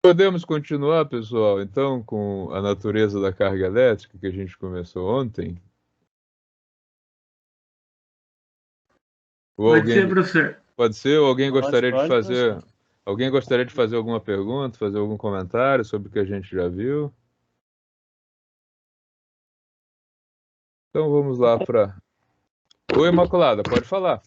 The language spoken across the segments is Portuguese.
Podemos continuar, pessoal, então, com a natureza da carga elétrica que a gente começou ontem? Ou Pode alguém ser, professor. pode ser, ou alguém gostaria de Pode, fazer, professor. alguém gostaria de fazer alguma pergunta, fazer algum comentário sobre o que a gente já viu? Então vamos lá para. Oi, Imaculada, pode falar.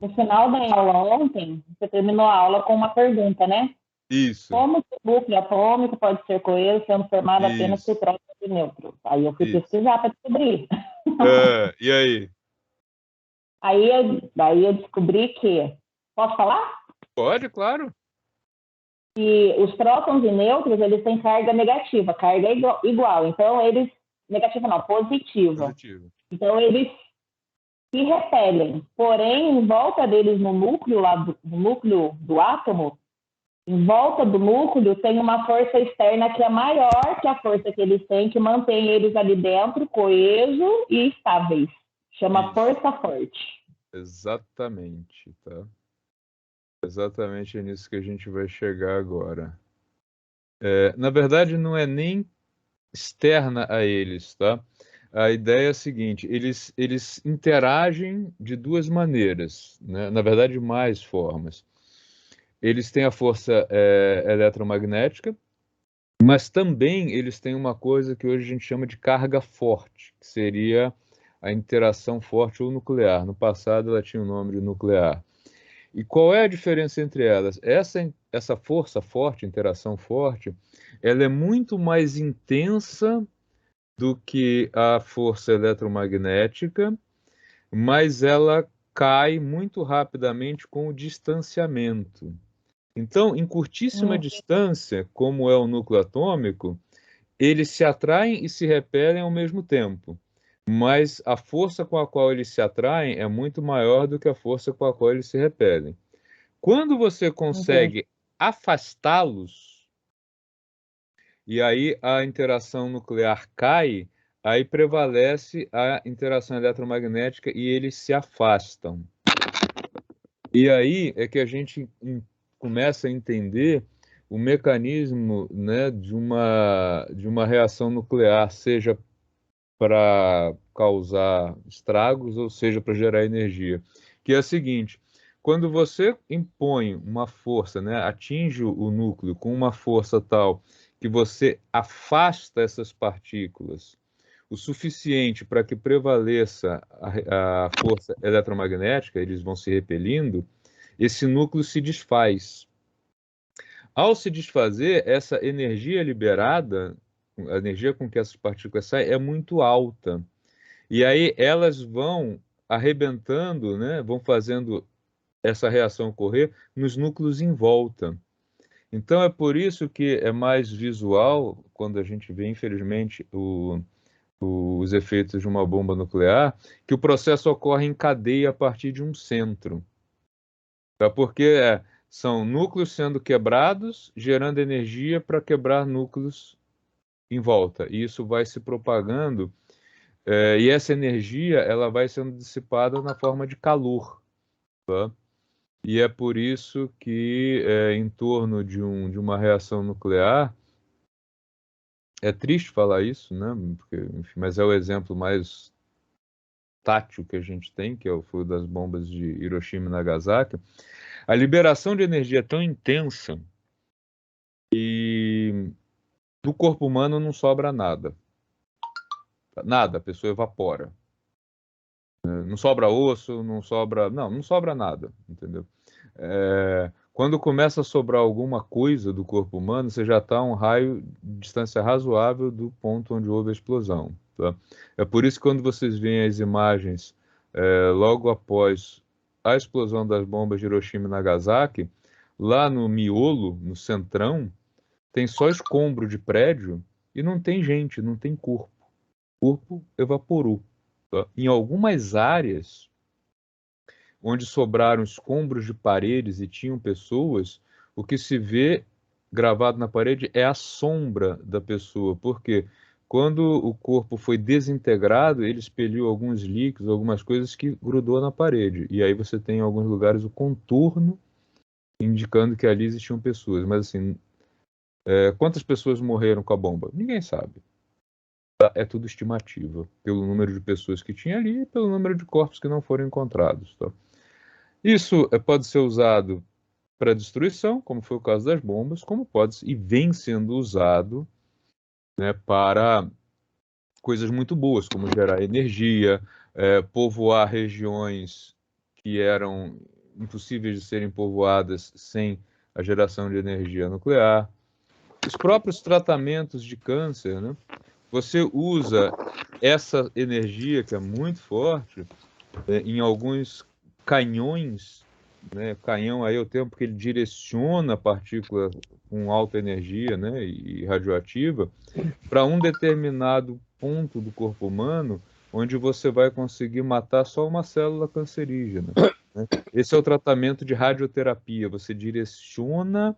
No final da aula ontem, você terminou a aula com uma pergunta, né? Isso, Como que o núcleo atômico pode ser coeso sendo formado apenas por isso, prótons e nêutrons? Aí eu fui isso. pesquisar para descobrir. E aí? Daí eu descobri que... Posso falar? Pode, claro. Que os prótons e nêutrons, eles têm carga negativa, carga igual. Então, eles... Negativa não, positiva. Positivo. Então, eles se repelem. Porém, em volta deles, no núcleo do átomo, em volta do núcleo tem uma força externa que é maior que a força que eles têm, que mantém eles ali dentro coesos e estáveis. Chama Isso. força forte. Exatamente, tá? Exatamente nisso que a gente vai chegar agora. Na verdade, não é nem externa a eles, tá? A ideia é a seguinte: eles interagem de duas maneiras, né? Na verdade, mais formas. Eles têm a força eletromagnética, mas também eles têm uma coisa que hoje a gente chama de carga forte, que seria a interação forte ou nuclear. No passado, ela tinha o nome de nuclear. E qual é a diferença entre elas? Essa força forte, interação forte, ela é muito mais intensa do que a força eletromagnética, mas ela cai muito rapidamente com o distanciamento. Então, em curtíssima distância, como é o núcleo atômico, eles se atraem e se repelem ao mesmo tempo. Mas a força com a qual eles se atraem é muito maior do que a força com a qual eles se repelem. Quando você consegue afastá-los, e aí a interação nuclear cai, aí prevalece a interação eletromagnética e eles se afastam. E aí é que a gente começa a entender o mecanismo, né, de uma reação nuclear, seja para causar estragos ou seja para gerar energia, que é a seguinte: quando você impõe uma força, né, atinge o núcleo com uma força tal que você afasta essas partículas o suficiente para que prevaleça a força eletromagnética, eles vão se repelindo, esse núcleo se desfaz. Ao se desfazer, essa energia liberada, a energia com que essas partículas saem, é muito alta. E aí elas vão arrebentando, né, vão fazendo essa reação ocorrer nos núcleos em volta. Então é por isso que é mais visual, quando a gente vê, infelizmente, os efeitos de uma bomba nuclear, que o processo ocorre em cadeia a partir de um centro. Tá? Porque são núcleos sendo quebrados, gerando energia para quebrar núcleos em volta. E isso vai se propagando, e essa energia ela vai sendo dissipada na forma de calor. Tá? E é por isso que, em torno de uma reação nuclear, é triste falar isso, né? Porque, enfim, mas é o exemplo mais tátil que a gente tem, que é o fogo das bombas de Hiroshima e Nagasaki. A liberação de energia é tão intensa e do corpo humano não sobra nada. Nada, a pessoa evapora. Não sobra osso, não sobra. Não sobra nada, entendeu? Quando começa a sobrar alguma coisa do corpo humano, você já está a um raio de distância razoável do ponto onde houve a explosão. Tá? É por isso que quando vocês veem as imagens logo após a explosão das bombas de Hiroshima e Nagasaki, lá no miolo, no centrão, tem só escombro de prédio e não tem gente, não tem corpo. O corpo evaporou. Tá? Em algumas áreas onde sobraram escombros de paredes e tinham pessoas, o que se vê gravado na parede é a sombra da pessoa, porque quando o corpo foi desintegrado, ele expeliu alguns líquidos, algumas coisas que grudou na parede. E aí você tem em alguns lugares o contorno indicando que ali existiam pessoas, mas assim, Quantas pessoas morreram com a bomba? Ninguém sabe. É tudo estimativa, pelo número de pessoas que tinha ali e pelo número de corpos que não foram encontrados. Tá? Isso pode ser usado para destruição, como foi o caso das bombas, como pode e vem sendo usado, né, para coisas muito boas, como gerar energia, povoar regiões que eram impossíveis de serem povoadas sem a geração de energia nuclear. Os próprios tratamentos de câncer, né? Você usa essa energia, que é muito forte, em alguns canhões, né? Canhão aí é o tempo que ele direciona a partícula com alta energia, né? E radioativa, para um determinado ponto do corpo humano, onde você vai conseguir matar só uma célula cancerígena. Né? Esse é o tratamento de radioterapia. Você direciona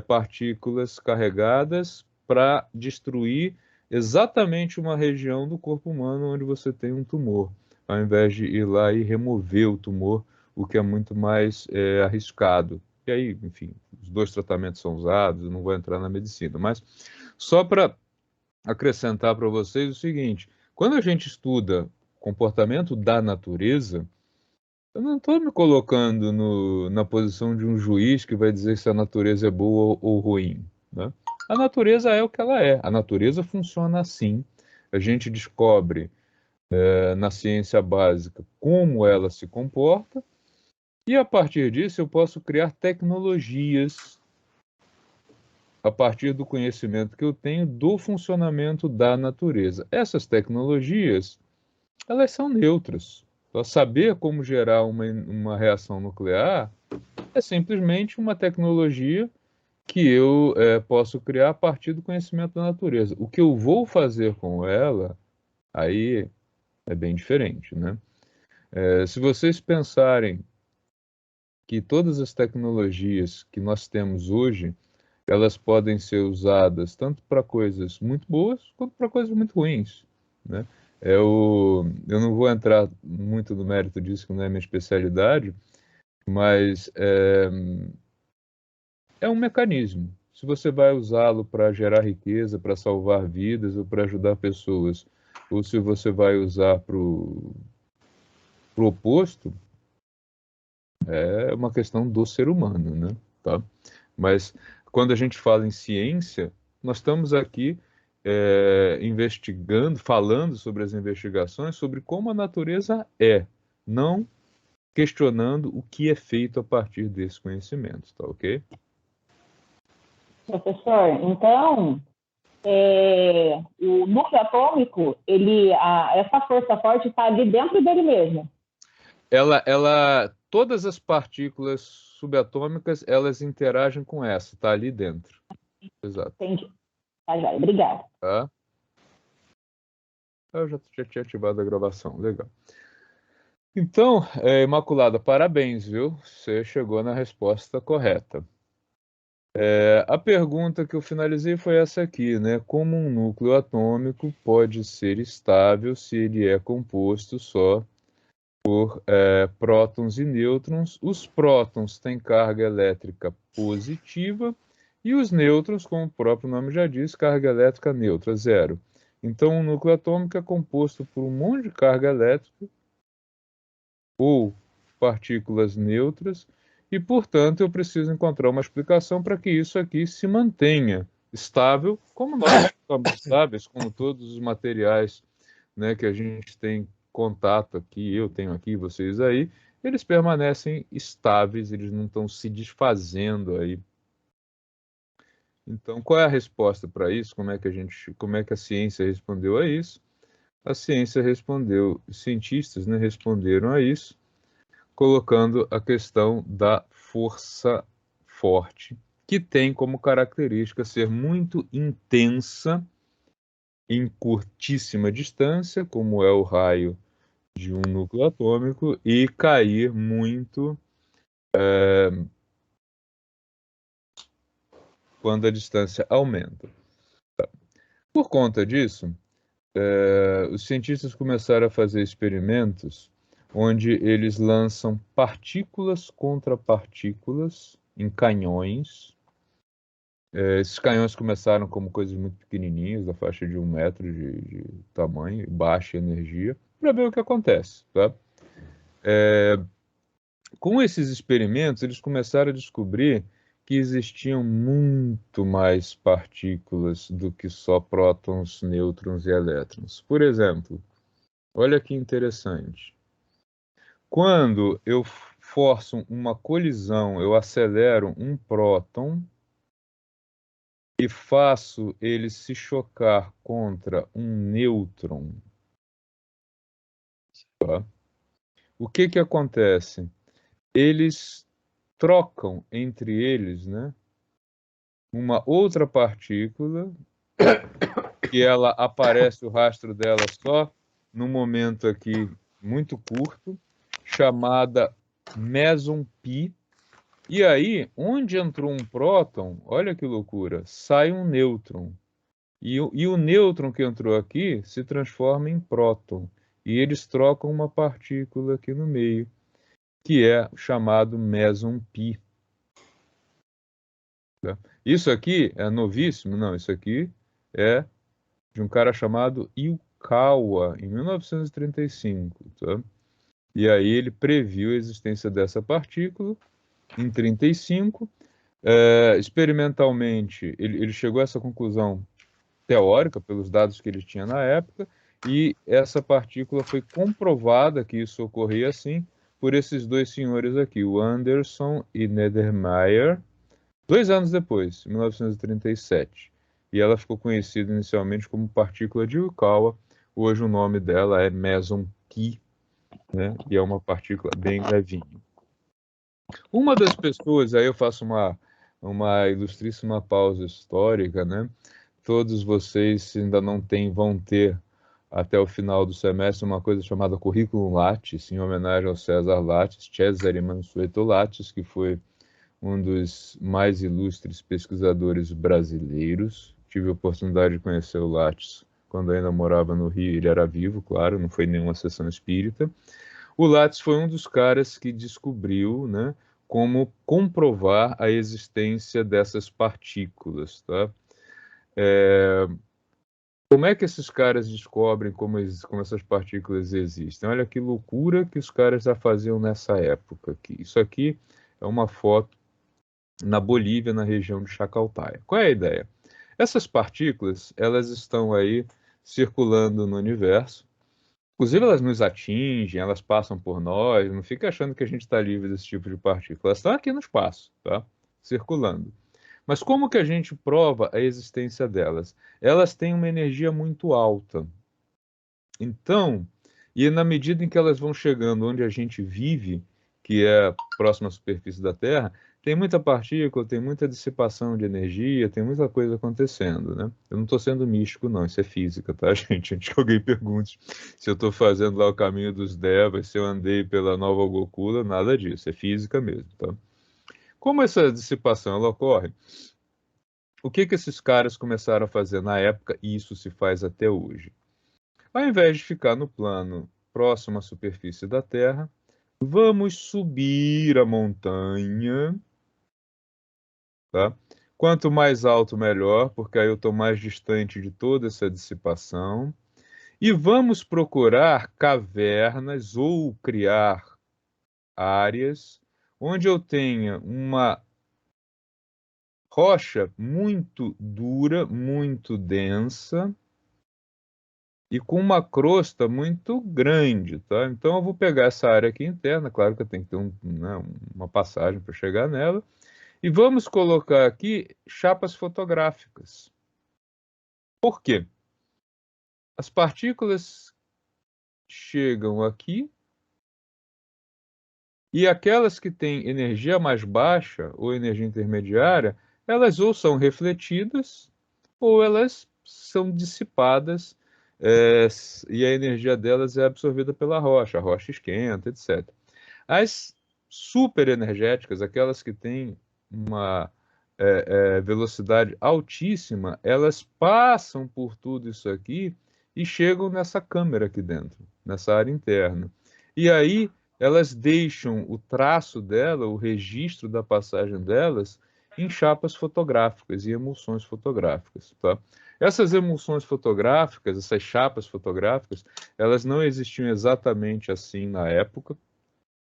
partículas carregadas para destruir exatamente uma região do corpo humano onde você tem um tumor, ao invés de ir lá e remover o tumor, o que é muito mais arriscado. E aí, enfim, os dois tratamentos são usados, eu não vou entrar na medicina, mas só para acrescentar para vocês o seguinte: quando a gente estuda comportamento da natureza, eu não estou me colocando na posição de um juiz que vai dizer se a natureza é boa ou ruim, né? A natureza é o que ela é. A natureza funciona assim. A gente descobre na ciência básica como ela se comporta e a partir disso eu posso criar tecnologias a partir do conhecimento que eu tenho do funcionamento da natureza. Essas tecnologias, elas são neutras. Então, saber como gerar uma reação nuclear é simplesmente uma tecnologia que eu posso criar a partir do conhecimento da natureza. O que eu vou fazer com ela, aí é bem diferente, né? Se vocês pensarem que todas as tecnologias que nós temos hoje, elas podem ser usadas tanto para coisas muito boas quanto para coisas muito ruins, né? Eu não vou entrar muito no mérito disso, que não é minha especialidade, mas é um mecanismo. Se você vai usá-lo para gerar riqueza, para salvar vidas ou para ajudar pessoas, ou se você vai usar para o oposto, é uma questão do ser humano, né? Tá? Mas quando a gente fala em ciência, nós estamos aqui investigando, falando sobre as investigações, sobre como a natureza é, não questionando o que é feito a partir desse conhecimento, tá ok? Professor, então, o núcleo atômico, essa força forte está ali dentro dele mesmo. Todas as partículas subatômicas, elas interagem com essa, tá ali dentro. Exato. Entendi. Tá, já, obrigada. Tá? Eu já tinha ativado a gravação, legal. Então, Imaculada, parabéns, viu? Você chegou na resposta correta. A pergunta que eu finalizei foi essa aqui, né? Como um núcleo atômico pode ser estável se ele é composto só por prótons e nêutrons? Os prótons têm carga elétrica positiva e os nêutrons, como o próprio nome já diz, carga elétrica neutra, zero. Então, o núcleo atômico é composto por um monte de carga elétrica ou partículas neutras e, portanto, eu preciso encontrar uma explicação para que isso aqui se mantenha estável, como nós estamos estáveis, como todos os materiais, né, que a gente tem contato aqui, eu tenho aqui, vocês aí, eles permanecem estáveis, eles não estão se desfazendo aí. Então, qual é a resposta para isso? Como é que a ciência respondeu a isso? A ciência respondeu, os cientistas, né, responderam a isso, colocando a questão da força forte, que tem como característica ser muito intensa em curtíssima distância, como é o raio de um núcleo atômico, e cair muito quando a distância aumenta. Por conta disso, os cientistas começaram a fazer experimentos onde eles lançam partículas contra partículas em canhões Esses canhões começaram como coisas muito pequenininhas, da faixa de 1 metro de tamanho, baixa energia, para ver o que acontece, tá? Com esses experimentos, eles começaram a descobrir que existiam muito mais partículas do que só prótons, nêutrons e elétrons. Por exemplo, olha que interessante. Quando eu forço uma colisão, eu acelero um próton e faço ele se chocar contra um nêutron, tá? O que que acontece? Eles trocam entre eles, né, uma outra partícula, que ela aparece o rastro dela só num momento aqui muito curto, chamada meson π. E aí, onde entrou um próton, olha que loucura, sai um nêutron. E o nêutron que entrou aqui se transforma em próton. E eles trocam uma partícula aqui no meio, que é chamado meson π. Tá? Isso aqui é novíssimo? Não, isso aqui é de um cara chamado Yukawa, em 1935. Tá? E aí ele previu a existência dessa partícula em 35. Experimentalmente, ele chegou a essa conclusão teórica, pelos dados que ele tinha na época, e essa partícula foi comprovada que isso ocorria assim por esses dois senhores aqui, o Anderson e Neddermeyer, 2 anos depois, em 1937. E ela ficou conhecida inicialmente como partícula de Yukawa. Hoje o nome dela é meson π, né? E é uma partícula bem levinha. Uma das pessoas, aí eu faço uma ilustríssima pausa histórica, né? Todos vocês, se ainda não têm, vão ter até o final do semestre uma coisa chamada Currículo Lattes, em homenagem ao César Lattes, Cesare Mansueto Lattes, que foi um dos mais ilustres pesquisadores brasileiros. Tive a oportunidade de conhecer o Lattes quando ainda morava no Rio. Ele era vivo, claro, não foi nenhuma sessão espírita. O Lattes foi um dos caras que descobriu, né, como comprovar a existência dessas partículas, tá? Como é que esses caras descobrem como essas partículas existem? Olha que loucura que os caras já faziam nessa época aqui. Isso aqui é uma foto na Bolívia, na região de Chacaltaya. Qual é a ideia? Essas partículas, elas estão aí circulando no universo. Inclusive, elas nos atingem, elas passam por nós. Não fica achando que a gente está livre desse tipo de partícula. Elas estão aqui no espaço, tá? Circulando. Mas como que a gente prova a existência delas? Elas têm uma energia muito alta. Então, e na medida em que elas vão chegando onde a gente vive, que é próxima à superfície da Terra, tem muita partícula, tem muita dissipação de energia, tem muita coisa acontecendo, né? Eu não estou sendo místico, não, isso é física, tá, gente? Antes que alguém pergunte se eu estou fazendo lá o caminho dos Devas, se eu andei pela Nova Gokula, nada disso, é física mesmo, tá? Como essa dissipação ela ocorre? O que que esses caras começaram a fazer na época, e isso se faz até hoje? Ao invés de ficar no plano próximo à superfície da Terra, vamos subir a montanha, tá? Quanto mais alto, melhor, porque aí eu estou mais distante de toda essa dissipação. E vamos procurar cavernas ou criar áreas onde eu tenha uma rocha muito dura, muito densa, e com uma crosta muito grande, tá? Então eu vou pegar essa área aqui interna, claro que eu tenho que ter né, uma passagem para chegar nela, e vamos colocar aqui chapas fotográficas. Por quê? As partículas chegam aqui e aquelas que têm energia mais baixa ou energia intermediária, elas ou são refletidas ou elas são dissipadas, e a energia delas é absorvida pela rocha, a rocha esquenta, etc. As superenergéticas, aquelas que têm uma velocidade altíssima, elas passam por tudo isso aqui e chegam nessa câmera aqui dentro, nessa área interna. E aí elas deixam o traço dela, o registro da passagem delas, em chapas fotográficas e emulsões fotográficas, tá? Essas emulsões fotográficas, essas chapas fotográficas, elas não existiam exatamente assim na época.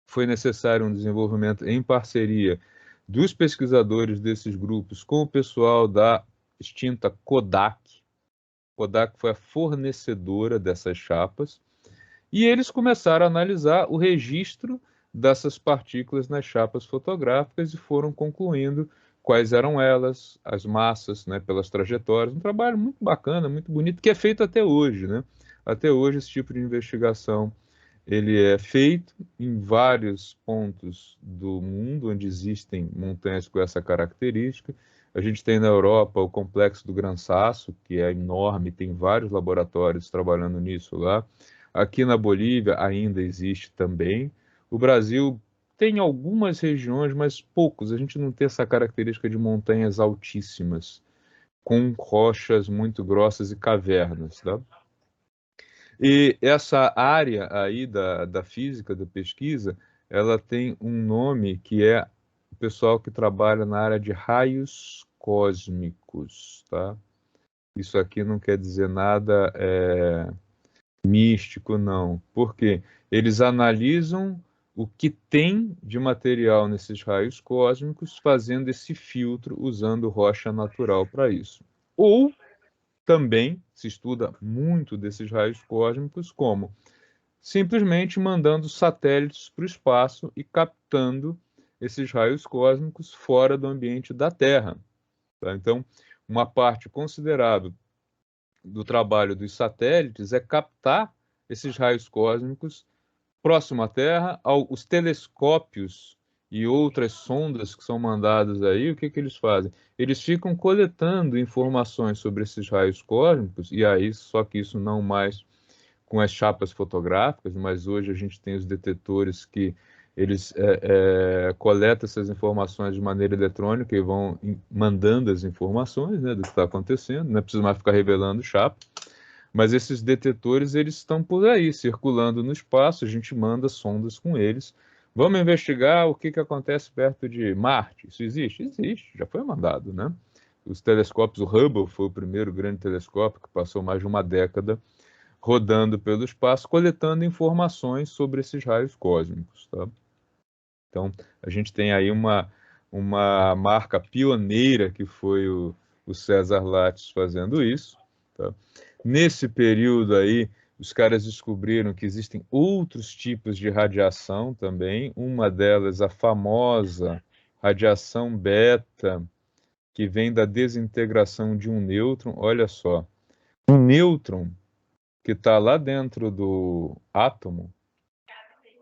Foi necessário um desenvolvimento em parceria dos pesquisadores desses grupos com o pessoal da extinta Kodak. Kodak foi a fornecedora dessas chapas, e eles começaram a analisar o registro dessas partículas nas chapas fotográficas e foram concluindo quais eram elas, as massas, né, pelas trajetórias. Um trabalho muito bacana, muito bonito, que é feito até hoje, né? Até hoje esse tipo de investigação ele é feito em vários pontos do mundo onde existem montanhas com essa característica. A gente tem na Europa o Complexo do Gran Sasso, que é enorme, tem vários laboratórios trabalhando nisso lá. Aqui na Bolívia ainda existe também. O Brasil tem algumas regiões, mas poucos. A gente não tem essa característica de montanhas altíssimas, com rochas muito grossas e cavernas, tá? E essa área aí da física, da pesquisa, ela tem um nome que é o pessoal que trabalha na área de raios cósmicos, tá? Isso aqui não quer dizer nada místico, não. Porque eles analisam o que tem de material nesses raios cósmicos, fazendo esse filtro usando rocha natural para isso. Ou também se estuda muito desses raios cósmicos como simplesmente mandando satélites para o espaço e captando esses raios cósmicos fora do ambiente da Terra, tá? Então, uma parte considerável do trabalho dos satélites é captar esses raios cósmicos próximo à Terra. Os telescópios e outras sondas que são mandadas aí, o que que eles fazem? Eles ficam coletando informações sobre esses raios cósmicos, e aí, só que isso não mais com as chapas fotográficas, mas hoje a gente tem os detetores que eles coletam essas informações de maneira eletrônica e vão mandando as informações, né, do que está acontecendo, não é preciso mais ficar revelando chapa, mas esses detetores eles estão por aí, circulando no espaço, a gente manda sondas com eles. Vamos investigar o que acontece perto de Marte. Isso existe? Existe, já foi mandado, né? Os telescópios, o Hubble foi o primeiro grande telescópio que passou mais de uma década rodando pelo espaço, coletando informações sobre esses raios cósmicos, tá? Então, a gente tem aí uma marca pioneira que foi o César Lattes fazendo isso, tá? Nesse período aí, os caras descobriram que existem outros tipos de radiação também, uma delas a famosa radiação beta, que vem da desintegração de um nêutron. Olha só, um nêutron que está lá dentro do átomo,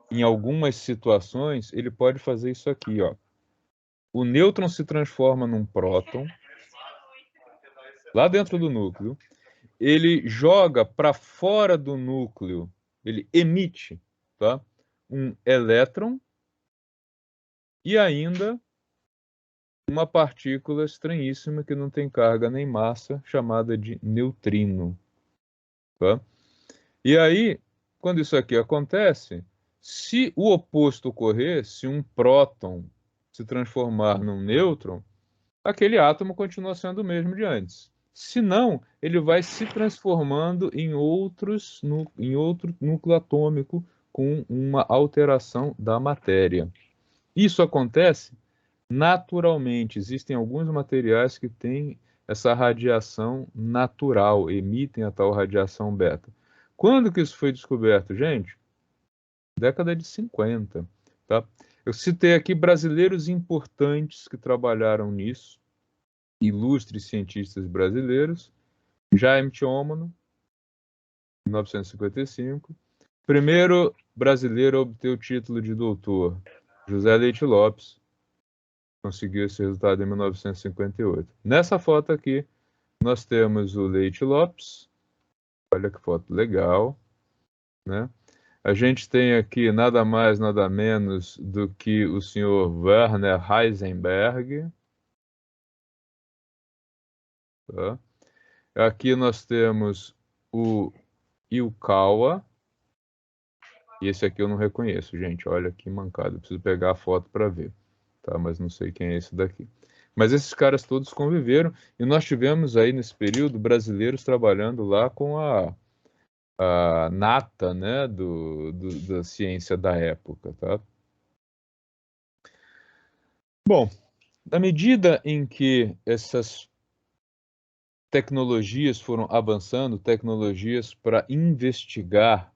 em algumas situações, ele pode fazer isso aqui, ó. O nêutron se transforma num próton, lá dentro do núcleo, ele joga para fora do núcleo, ele emite, tá? Um elétron e ainda uma partícula estranhíssima que não tem carga nem massa, chamada de neutrino, tá? E aí, quando isso aqui acontece, se o oposto ocorrer, se um próton se transformar num nêutron, aquele átomo continua sendo o mesmo de antes. Se não, ele vai se transformando em outro núcleo atômico com uma alteração da matéria. Isso acontece naturalmente. Existem alguns materiais que têm essa radiação natural, emitem a tal radiação beta. Quando que isso foi descoberto, gente? Década de 50, tá? Eu citei aqui brasileiros importantes que trabalharam nisso, ilustres cientistas brasileiros. Jaime Thiômano, 1955. Primeiro brasileiro a obter o título de doutor, José Leite Lopes, conseguiu esse resultado em 1958. Nessa foto aqui, nós temos o Leite Lopes. Olha que foto legal, né? A gente tem aqui nada mais, nada menos do que o senhor Werner Heisenberg. Tá? Aqui nós temos o Yukawa. E esse aqui eu não reconheço, gente. Olha que mancada. Eu preciso pegar a foto para ver. Tá? Mas não sei quem é esse daqui. Mas esses caras todos conviveram, e nós tivemos aí nesse período brasileiros trabalhando lá com a nata, né, da ciência da época, tá? Bom, na medida em que essas tecnologias foram avançando, tecnologias para investigar,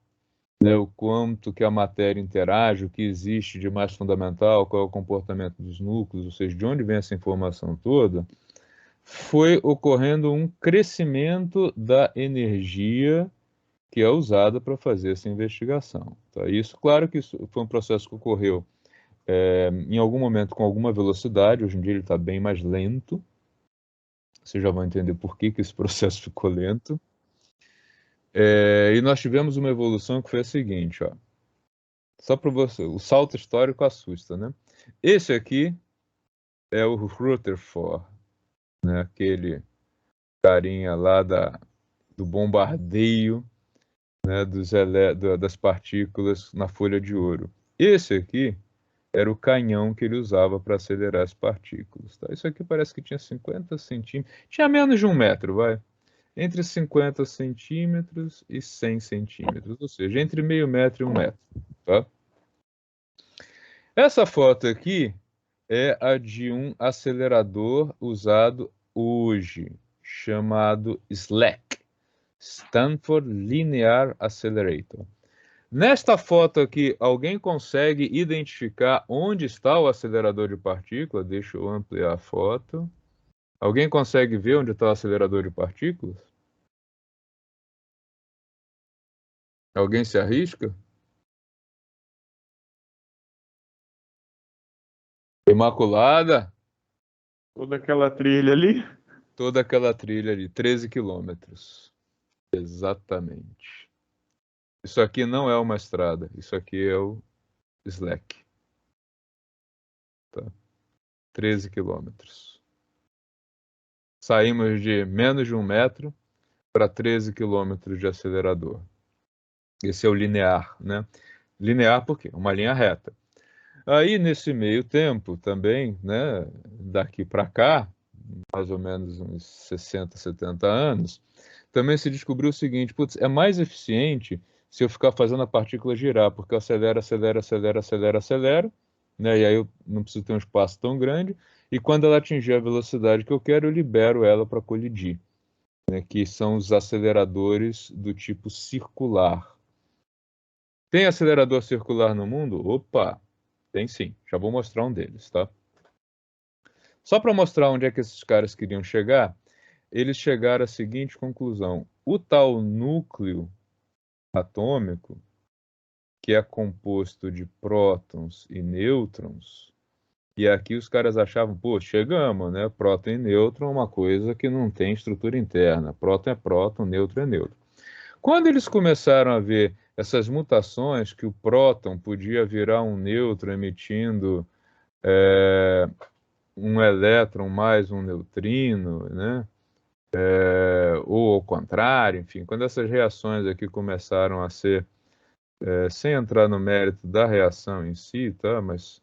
né, o quanto que a matéria interage, o que existe de mais fundamental, qual é o comportamento dos núcleos, ou seja, de onde vem essa informação toda, foi ocorrendo um crescimento da energia que é usada para fazer essa investigação. Tá? Isso, claro que isso foi um processo que ocorreu em algum momento com alguma velocidade, hoje em dia ele está bem mais lento. Vocês já vão entender por que esse processo ficou lento. E nós tivemos uma evolução que foi a seguinte, ó. Só para você, o salto histórico assusta, né? Esse aqui é o Rutherford, né? Aquele carinha lá do bombardeio, né? Das partículas na folha de ouro. Esse aqui era o canhão que ele usava para acelerar as partículas. Tá? Isso aqui parece que tinha 50 centímetros, tinha menos de 1 metro, vai. Entre 50 centímetros e 100 centímetros, ou seja, entre meio metro e 1 metro. Tá? Essa foto aqui é a de um acelerador usado hoje, chamado SLAC, Stanford Linear Accelerator. Nesta foto aqui, alguém consegue identificar onde está o acelerador de partículas? Deixa eu ampliar a foto. Alguém consegue ver onde está o acelerador de partículas? Alguém se arrisca? Imaculada? Toda aquela trilha ali. Toda aquela trilha ali, 13 quilômetros. Exatamente. Isso aqui não é uma estrada, isso aqui é o Slack. Tá? 13 quilômetros. Saímos de menos de 1 metro para 13 quilômetros de acelerador. Esse é o linear, né? Linear por quê? Uma linha reta. Aí, nesse meio tempo, também, né, daqui para cá, mais ou menos uns 60, 70 anos, também se descobriu o seguinte, putz, é mais eficiente se eu ficar fazendo a partícula girar, porque eu acelero, acelero, acelero, acelero, acelero, né, e aí eu não preciso ter um espaço tão grande, e quando ela atingir a velocidade que eu quero, eu libero ela para colidir, né, que são os aceleradores do tipo circular. Tem acelerador circular no mundo? Opa, tem sim. Já vou mostrar um deles, tá? Só para mostrar onde é que esses caras queriam chegar, eles chegaram à seguinte conclusão. O tal núcleo atômico, que é composto de prótons e nêutrons, e aqui os caras achavam, pô, chegamos, né? Próton e nêutron é uma coisa que não tem estrutura interna. Próton é próton, nêutron é nêutron. Quando eles começaram a ver essas mutações, que o próton podia virar um nêutron emitindo um elétron mais um neutrino, né? Ou ao contrário, enfim, quando essas reações aqui começaram a ser, sem entrar no mérito da reação em si, tá? Mas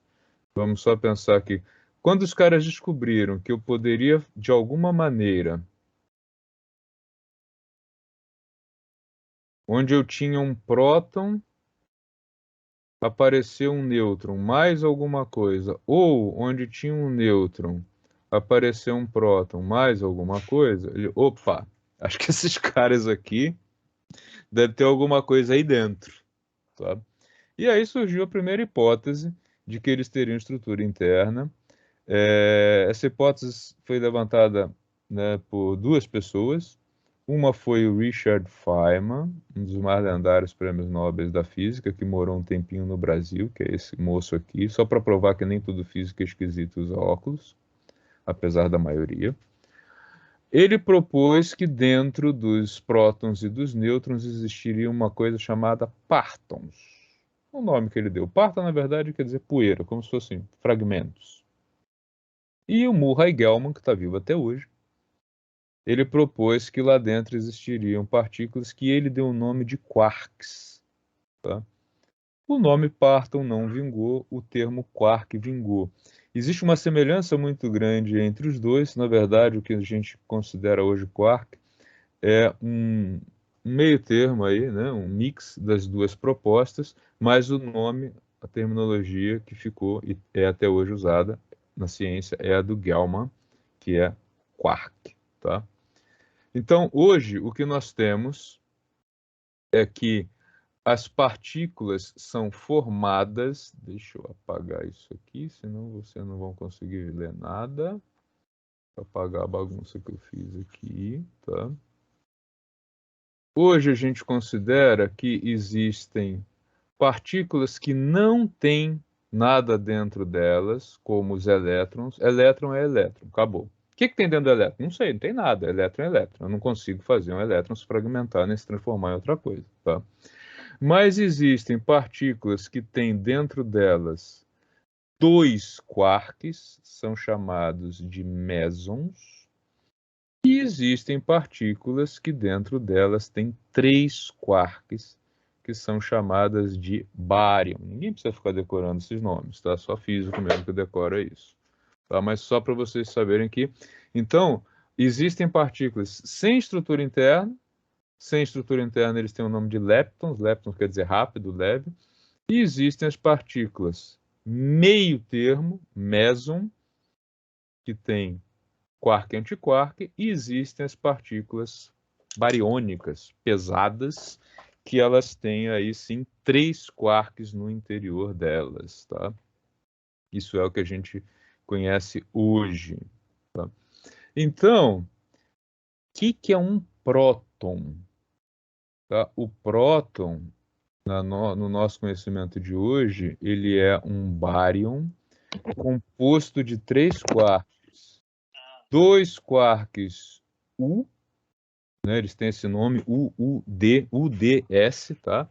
vamos só pensar que quando os caras descobriram que eu poderia, de alguma maneira, onde eu tinha um próton, apareceu um nêutron mais alguma coisa, ou onde tinha um nêutron, apareceu um próton mais alguma coisa, opa, acho que esses caras aqui devem ter alguma coisa aí dentro, tá? E aí surgiu a primeira hipótese de que eles teriam estrutura interna. Essa hipótese foi levantada, né, por duas pessoas. Uma foi o Richard Feynman, um dos mais lendários prêmios Nobel da física, que morou um tempinho no Brasil, que é esse moço aqui, só para provar que nem todo físico é esquisito usa óculos, apesar da maioria. Ele propôs que dentro dos prótons e dos nêutrons existiria uma coisa chamada partons. O nome que ele deu. Parton, na verdade, quer dizer poeira, como se fossem fragmentos. E o Murray Gell-Mann, que está vivo até hoje, ele propôs que lá dentro existiriam partículas que ele deu o nome de quarks. Tá? O nome Parton não vingou, o termo quark vingou. Existe uma semelhança muito grande entre os dois. Na verdade, o que a gente considera hoje quark é um meio termo aí, né? Um mix das duas propostas, mas o nome, a terminologia que ficou e é até hoje usada na ciência é a do Gell-Mann, que é quark, tá? Então, hoje, o que nós temos é que as partículas são formadas... Deixa eu apagar isso aqui, senão vocês não vão conseguir ler nada. Vou apagar a bagunça que eu fiz aqui, tá? Hoje a gente considera que existem partículas que não têm nada dentro delas, como os elétrons. Elétron é elétron, acabou. O que tem dentro do elétron? Não sei, não tem nada. Elétron é elétron. Eu não consigo fazer um elétron se fragmentar nem se transformar em outra coisa, tá? Mas existem partículas que têm dentro delas 2 quarks, são chamados de mesons. E existem partículas que dentro delas têm 3 quarks, que são chamadas de bárion. Ninguém precisa ficar decorando esses nomes, tá? Só físico mesmo que decora isso. Tá? Mas só para vocês saberem que... Então, existem partículas sem estrutura interna. Sem estrutura interna eles têm o nome de leptons. Leptons quer dizer rápido, leve. E existem as partículas meio termo, meson, que tem quark e antiquark, e existem as partículas bariônicas pesadas, que elas têm aí sim 3 quarks no interior delas, tá? Isso é o que a gente conhece hoje, tá? Então, o que é um próton? Tá? O próton, no nosso conhecimento de hoje, ele é um bárion composto de 3 quarks. 2 quarks U, né, eles têm esse nome, UUD, UDS, tá?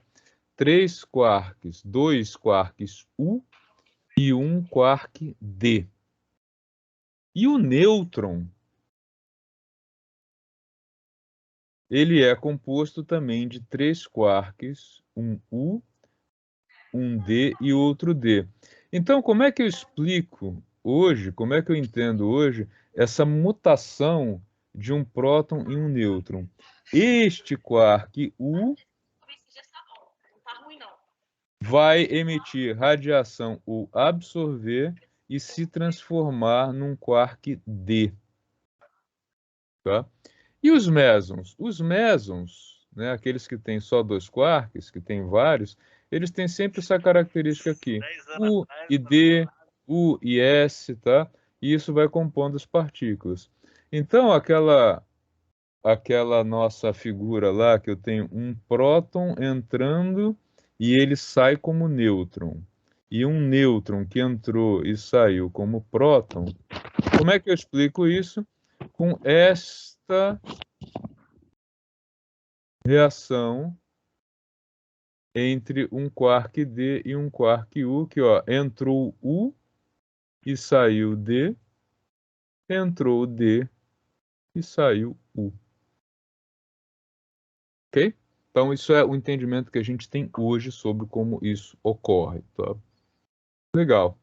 3 quarks, 2 quarks U e 1 quark D. E o nêutron, ele é composto também de 3 quarks, um U, um D e outro D. Então, como é que eu explico hoje, como é que eu entendo hoje essa mutação de um próton em um nêutron? Este quark U vai emitir radiação ou absorver e se transformar num quark D. Tá? E os mesons? Os mesons, né, aqueles que têm só 2 quarks, que têm vários, eles têm sempre essa característica aqui. U e D, U e S, tá? E isso vai compondo as partículas. Então, aquela nossa figura lá, que eu tenho um próton entrando e ele sai como nêutron, e um nêutron que entrou e saiu como próton, como é que eu explico isso? Com esta reação entre um quark D e um quark U, que ó, entrou U e saiu D, entrou D e saiu U. Ok? Então, isso é o entendimento que a gente tem hoje sobre como isso ocorre. Tá? Legal.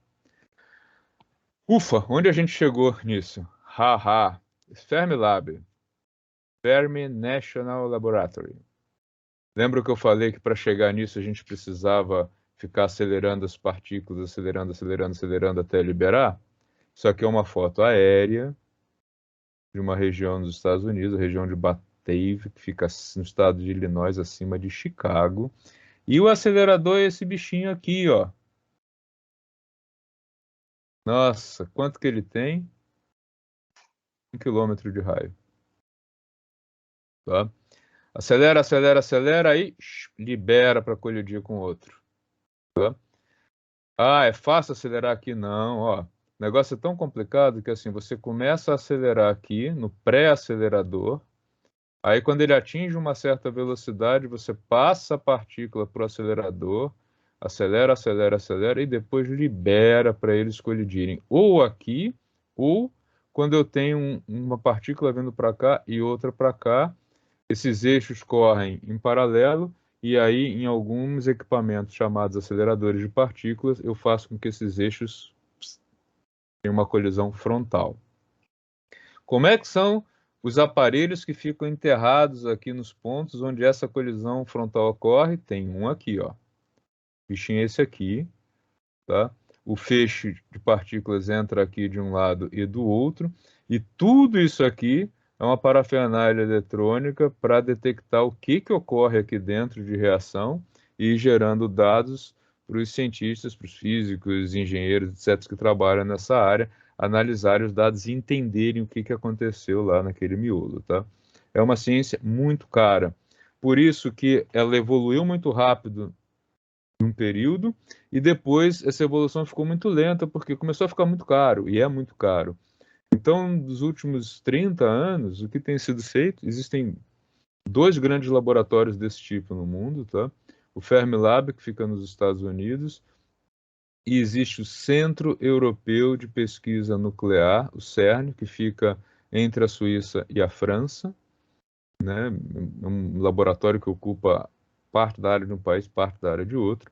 Ufa, onde a gente chegou nisso? Haha. Fermilab. Fermi National Laboratory. Lembra que eu falei que para chegar nisso a gente precisava ficar acelerando as partículas, acelerando, acelerando, acelerando até liberar? Isso aqui é uma foto aérea de uma região dos Estados Unidos, a região de Batavia, que fica no estado de Illinois, acima de Chicago. E o acelerador é esse bichinho aqui, ó. Nossa, quanto que ele tem? 1 quilômetro de raio. Tá? Acelera, acelera, acelera, aí libera para colidir com outro. Tá? Ah, é fácil acelerar aqui? Não, ó. O negócio é tão complicado que assim, você começa a acelerar aqui no pré-acelerador, aí quando ele atinge uma certa velocidade, você passa a partícula para o acelerador, acelera, acelera, acelera, e depois libera para eles colidirem. Ou aqui, ou quando eu tenho uma partícula vindo para cá e outra para cá, esses eixos correm em paralelo, e aí, em alguns equipamentos chamados aceleradores de partículas, eu faço com que esses eixos tem uma colisão frontal. Como é que são os aparelhos que ficam enterrados aqui nos pontos onde essa colisão frontal ocorre? Tem um aqui, ó. O bichinho é esse aqui, tá? O feixe de partículas entra aqui de um lado e do outro, e tudo isso aqui é uma parafernália eletrônica para detectar o que ocorre aqui dentro de reação e ir gerando dados para os cientistas, para os físicos, engenheiros, etc., que trabalham nessa área, analisarem os dados e entenderem o que aconteceu lá naquele miolo, tá? É uma ciência muito cara. Por isso que ela evoluiu muito rápido num período, e depois essa evolução ficou muito lenta, porque começou a ficar muito caro, e é muito caro. Então, nos últimos 30 anos, o que tem sido feito, existem 2 grandes laboratórios desse tipo no mundo, tá? O Fermilab, que fica nos Estados Unidos, e existe o Centro Europeu de Pesquisa Nuclear, o CERN, que fica entre a Suíça e a França, né? É um laboratório que ocupa parte da área de um país, parte da área de outro.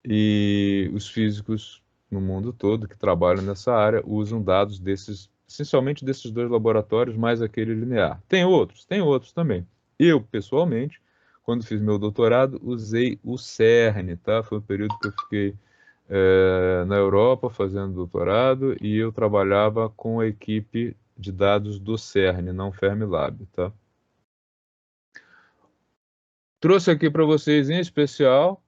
E os físicos no mundo todo que trabalham nessa área usam dados desses, essencialmente desses 2 laboratórios, mais aquele linear. Tem outros também. Eu, pessoalmente, quando fiz meu doutorado, usei o CERN, tá? Foi um período que eu fiquei na Europa fazendo doutorado, e eu trabalhava com a equipe de dados do CERN, não Fermilab, tá? Trouxe aqui para vocês, em especial,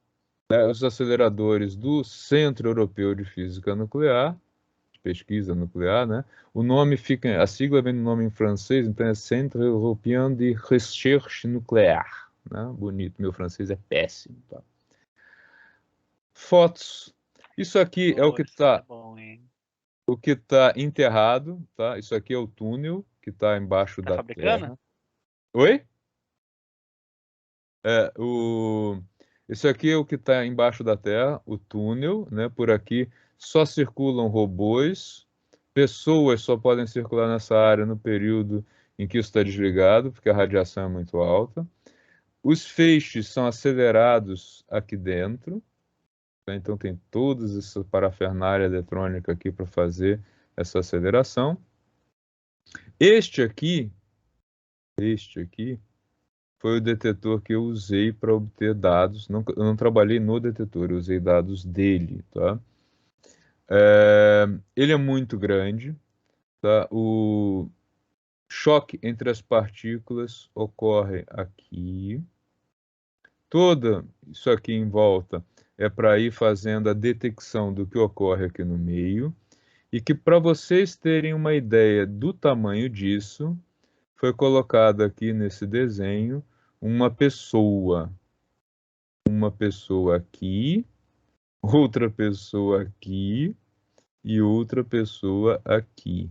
os aceleradores do Centro Europeu de Física Nuclear, de pesquisa nuclear, né? O nome fica, a sigla vem do nome em francês, então é Centre Européen de Recherche Nucléaire, né? Bonito, meu francês é péssimo, tá? Fotos. Isso aqui é o que está enterrado, tá? Isso aqui é o túnel que está embaixo da terra. Oi? Isso aqui é o que está embaixo da terra, o túnel, né? Por aqui só circulam robôs, pessoas só podem circular nessa área no período em que isso está desligado, porque a radiação é muito alta. Os feixes são acelerados aqui dentro, tá? Então tem toda essa parafernália eletrônica aqui para fazer essa aceleração. Este aqui foi o detetor que eu usei para obter dados. Não, eu não trabalhei no detetor, eu usei dados dele, tá? Ele é muito grande, tá? O choque entre as partículas ocorre aqui. Toda isso aqui em volta é para ir fazendo a detecção do que ocorre aqui no meio. E que, para vocês terem uma ideia do tamanho disso, foi colocado aqui nesse desenho uma pessoa aqui, outra pessoa aqui e outra pessoa aqui,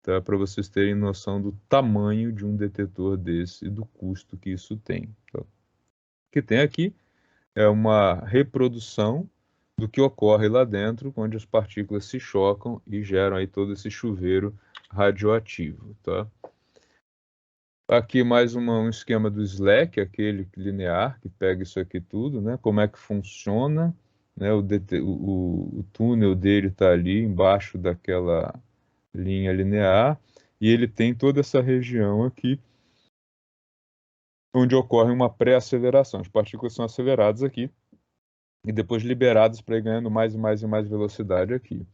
tá? Para vocês terem noção do tamanho de um detetor desse e do custo que isso tem, tá? O que tem aqui é uma reprodução do que ocorre lá dentro, onde as partículas se chocam e geram aí todo esse chuveiro radioativo, tá? Aqui mais um esquema do SLAC, aquele linear, que pega isso aqui tudo, né? Como é que funciona, né? O túnel dele está ali embaixo daquela linha linear, e ele tem toda essa região aqui, onde ocorre uma pré-aceleração. As partículas são aceleradas aqui, e depois liberadas para ir ganhando mais e mais e mais velocidade aqui.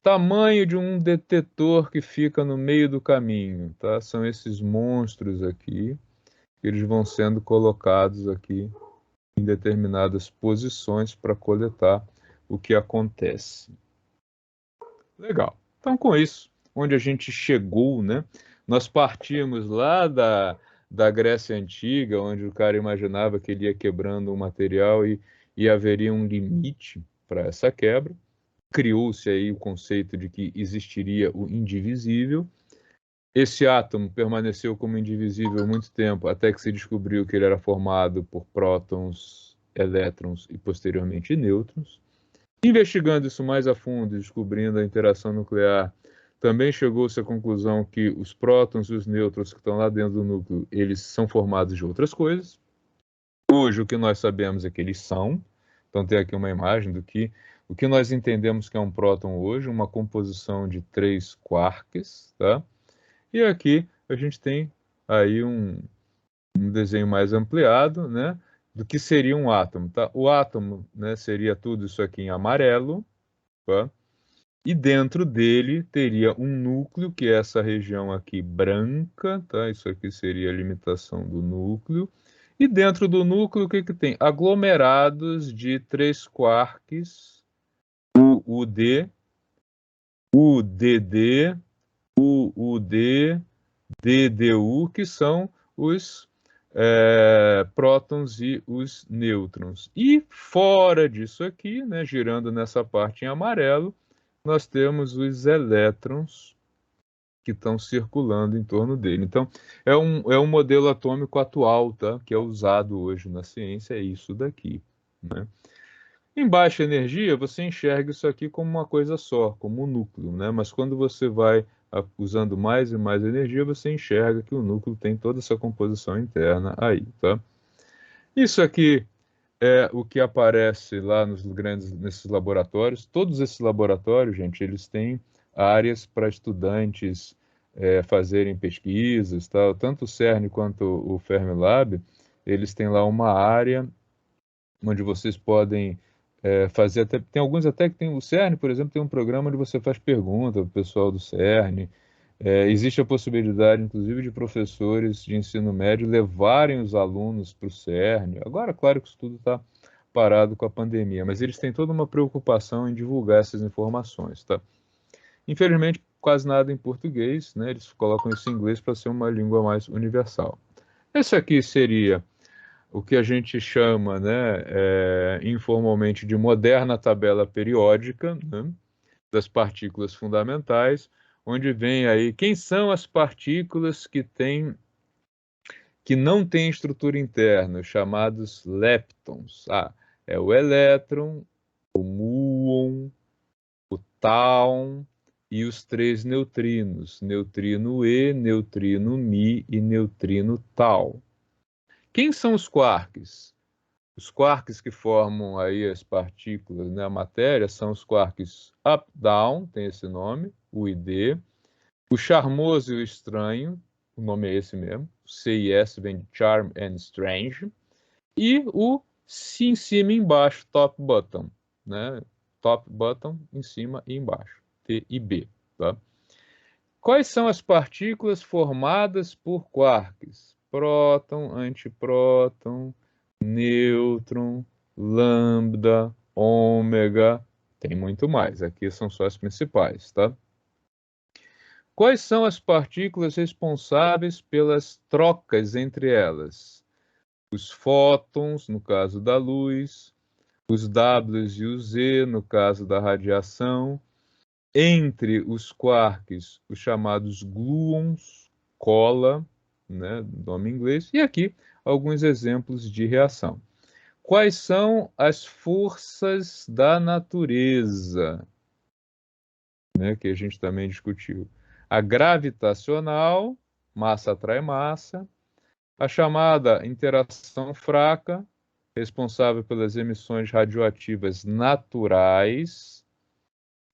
Tamanho de um detetor que fica no meio do caminho, tá? São esses monstros aqui. Eles vão sendo colocados aqui em determinadas posições para coletar o que acontece. Legal. Então, com isso, onde a gente chegou, né? Nós partimos lá da Grécia Antiga, onde o cara imaginava que ele ia quebrando um material e haveria um limite para essa quebra. Criou-se aí o conceito de que existiria o indivisível. Esse átomo permaneceu como indivisível muito tempo, até que se descobriu que ele era formado por prótons, elétrons e posteriormente nêutrons. Investigando isso mais a fundo e descobrindo a interação nuclear, também chegou-se à conclusão que os prótons e os nêutrons que estão lá dentro do núcleo, eles são formados de outras coisas. Hoje o que nós sabemos é que eles são. Então tem aqui uma imagem do que o que nós entendemos que é um próton hoje, uma composição de 3 quarks, tá? E aqui a gente tem aí um desenho mais ampliado, né, do que seria um átomo, tá? O átomo, né, seria tudo isso aqui em amarelo, tá? E dentro dele teria um núcleo, que é essa região aqui branca, tá? Isso aqui seria a limitação do núcleo. E dentro do núcleo, o que que tem? Aglomerados de 3 quarks, UUD, UDD, UUD, DDU, que são os prótons e os nêutrons. E fora disso aqui, né, girando nessa parte em amarelo, nós temos os elétrons que estão circulando em torno dele. Então, é um modelo atômico atual, tá? Que é usado hoje na ciência, é isso daqui, né? Em baixa energia, você enxerga isso aqui como uma coisa só, como um núcleo, né? Mas quando você vai usando mais e mais energia, você enxerga que o núcleo tem toda essa composição interna aí, tá? Isso aqui é o que aparece lá nesses laboratórios. Todos esses laboratórios, gente, eles têm áreas para estudantes fazerem pesquisas, tá? Tanto o CERN quanto o Fermilab, eles têm lá uma área onde vocês podem fazer até, tem alguns até que tem o CERN, por exemplo, tem um programa onde você faz pergunta para o pessoal do CERN. Existe a possibilidade, inclusive, de professores de ensino médio levarem os alunos para o CERN. Agora, claro que isso tudo está parado com a pandemia, mas eles têm toda uma preocupação em divulgar essas informações, tá? Infelizmente, quase nada em português, né? Eles colocam isso em inglês para ser uma língua mais universal. Esse aqui seria o que a gente chama, né, informalmente de moderna tabela periódica, né, das partículas fundamentais, onde vem aí quem são as partículas que não têm estrutura interna, chamados leptons. É o elétron, o muon, o tau e os 3 neutrinos, neutrino E, neutrino Mi e neutrino tau. Quem são os quarks? Os quarks que formam aí as partículas, né, a matéria, são os quarks up-down, tem esse nome, o ID. O charmoso e o estranho, o nome é esse mesmo. O C e S vem de charm and strange. E o C em cima e embaixo, top bottom, né? Top bottom, em cima e embaixo, T e B, tá? Quais são as partículas formadas por quarks? Próton, antipróton, nêutron, lambda, ômega, tem muito mais, aqui são só as principais, tá? Quais são as partículas responsáveis pelas trocas entre elas? Os fótons, no caso da luz, os Ws e os Z, no caso da radiação, entre os quarks, os chamados gluons, cola, né, nome em inglês, e aqui alguns exemplos de reação. Quais são as forças da natureza, né, que a gente também discutiu? A gravitacional, massa atrai massa, a chamada interação fraca, responsável pelas emissões radioativas naturais,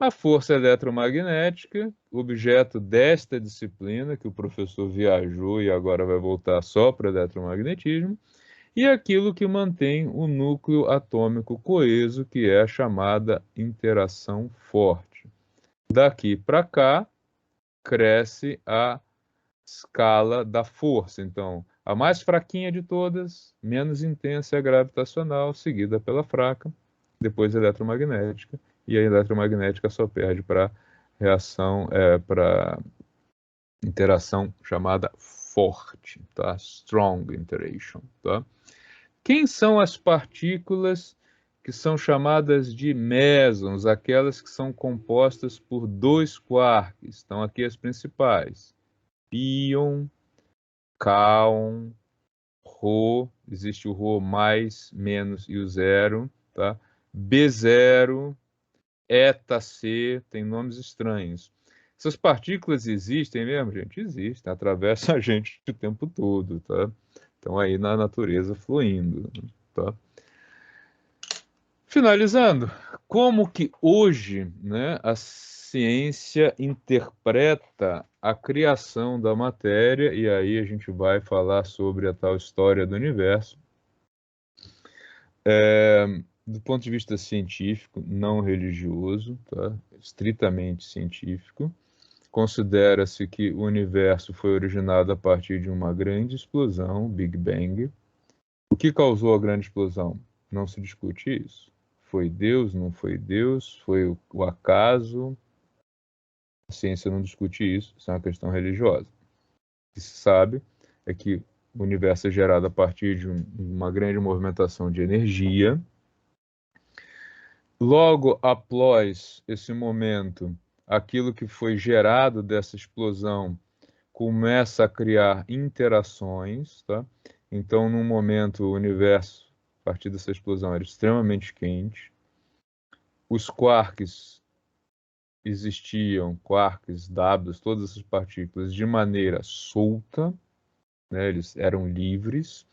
a força eletromagnética, objeto desta disciplina, que o professor viajou e agora vai voltar só para o eletromagnetismo, e aquilo que mantém o núcleo atômico coeso, que é a chamada interação forte. Daqui para cá, cresce a escala da força. Então, a mais fraquinha de todas, menos intensa é a gravitacional, seguida pela fraca, depois a eletromagnética, e a eletromagnética só perde para reação, para interação chamada forte, tá? Strong interaction, tá? Quem são as partículas que são chamadas de mesons, aquelas que são compostas por 2 quarks? Estão aqui as principais: pion, kaon, Rho, existe o Rho mais, menos e o zero, tá? B0, eta C, tem nomes estranhos. Essas partículas existem mesmo, gente? Existem, atravessam a gente o tempo todo, tá? Estão aí na natureza fluindo, tá? Finalizando, como que hoje, né, a ciência interpreta a criação da matéria, e aí a gente vai falar sobre a tal história do universo, do ponto de vista científico, não religioso, tá? Estritamente científico. Considera-se que o universo foi originado a partir de uma grande explosão, Big Bang. O que causou a grande explosão? Não se discute isso. Foi Deus, não foi Deus, foi o acaso. A ciência não discute isso, isso é uma questão religiosa. O que se sabe é que o universo é gerado a partir de uma grande movimentação de energia. Logo após esse momento, aquilo que foi gerado dessa explosão começa a criar interações, tá? Então, num momento, o universo, a partir dessa explosão, era extremamente quente. Os quarks existiam, quarks, W, todas essas partículas, de maneira solta, né? Eles eram livres.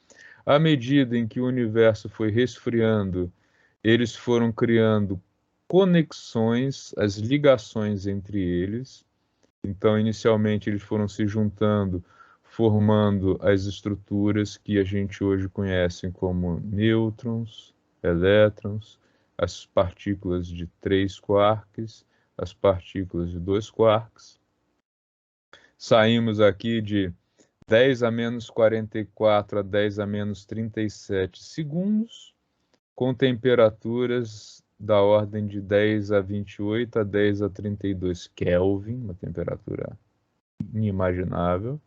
À medida em que o universo foi resfriando, eles foram criando conexões, as ligações entre eles. Então, inicialmente, eles foram se juntando, formando as estruturas que a gente hoje conhece como nêutrons, elétrons, as partículas de 3 quarks, as partículas de 2 quarks. Saímos aqui de 10 a menos 44 a 10 a menos 37 segundos, com temperaturas da ordem de 10 a 28 a 10 a 32 Kelvin, uma temperatura inimaginável.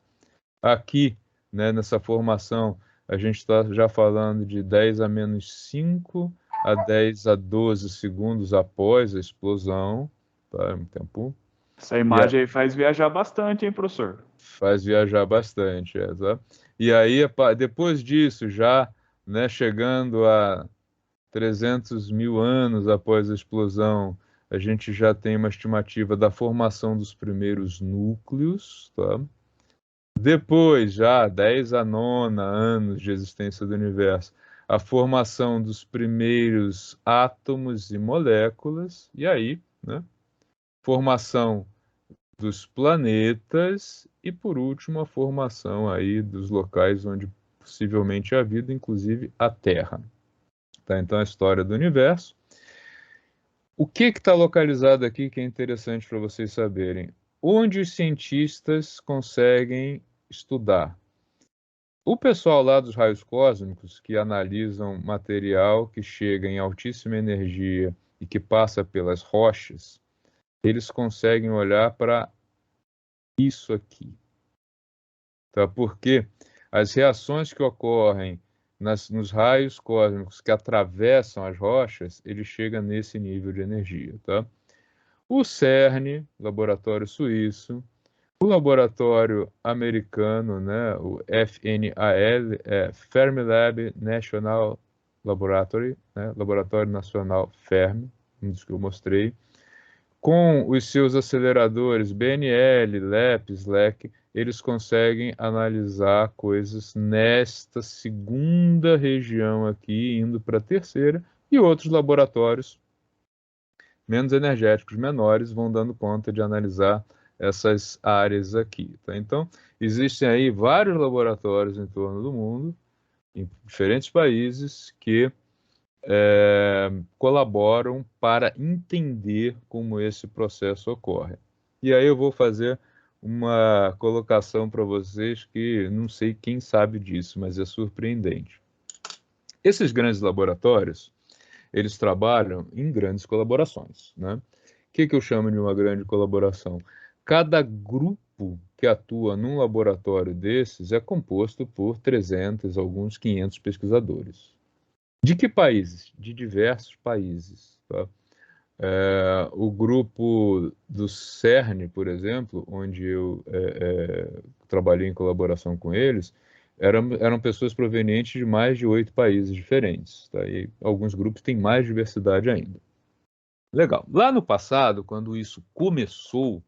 Aqui, né, nessa formação, a gente está já falando de 10 a menos 5 a 10 a 12 segundos após a explosão. Tá? É um tempo. Essa imagem aí faz viajar bastante, hein, professor? Faz viajar bastante, tá? E aí, depois disso, já, né, chegando a 300 mil anos após a explosão, a gente já tem uma estimativa da formação dos primeiros núcleos, tá? Depois, já 10 a 9 anos de existência do universo, a formação dos primeiros átomos e moléculas, e aí, né, formação dos planetas e, por último, a formação aí dos locais onde possivelmente há vida, inclusive a Terra. Tá? Então, a história do universo. O que está localizado aqui que é interessante para vocês saberem? Onde os cientistas conseguem estudar? O pessoal lá dos raios cósmicos, que analisam material que chega em altíssima energia e que passa pelas rochas, eles conseguem olhar para isso aqui. Tá? Porque as reações que ocorrem nos raios cósmicos que atravessam as rochas, ele chega nesse nível de energia. Tá? O CERN, laboratório suíço, o laboratório americano, né, o FNAL, Fermilab National Laboratory, né, Laboratório Nacional Fermi, um dos que eu mostrei, com os seus aceleradores BNL, LEP, SLAC, eles conseguem analisar coisas nesta segunda região aqui, indo para a terceira, e outros laboratórios menos energéticos, menores, vão dando conta de analisar essas áreas aqui. Tá? Então, existem aí vários laboratórios em torno do mundo, em diferentes países, que colaboram para entender como esse processo ocorre. E aí eu vou fazer uma colocação para vocês que não sei quem sabe disso, mas é surpreendente. Esses grandes laboratórios, eles trabalham em grandes colaborações, né? O que eu chamo de uma grande colaboração? Cada grupo que atua num laboratório desses é composto por 300, alguns 500 pesquisadores. De que países? De diversos países. Tá? O grupo do CERN, por exemplo, onde eu trabalhei em colaboração com eles, eram pessoas provenientes de mais de 8 países diferentes. Tá? E alguns grupos têm mais diversidade ainda. Legal. Lá no passado, quando isso começou,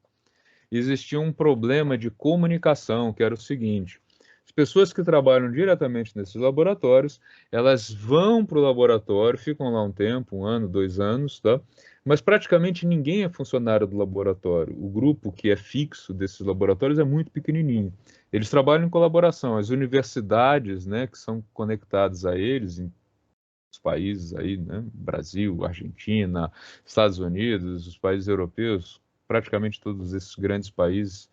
existia um problema de comunicação, que era o seguinte: As pessoas que trabalham diretamente nesses laboratórios, elas vão para o laboratório, ficam lá um tempo, 1 ano, 2 anos, tá? Mas praticamente ninguém é funcionário do laboratório. O grupo que é fixo desses laboratórios é muito pequenininho. Eles trabalham em colaboração. As universidades, né, que são conectadas a eles, em os países aí, né, Brasil, Argentina, Estados Unidos, os países europeus, praticamente todos esses grandes países,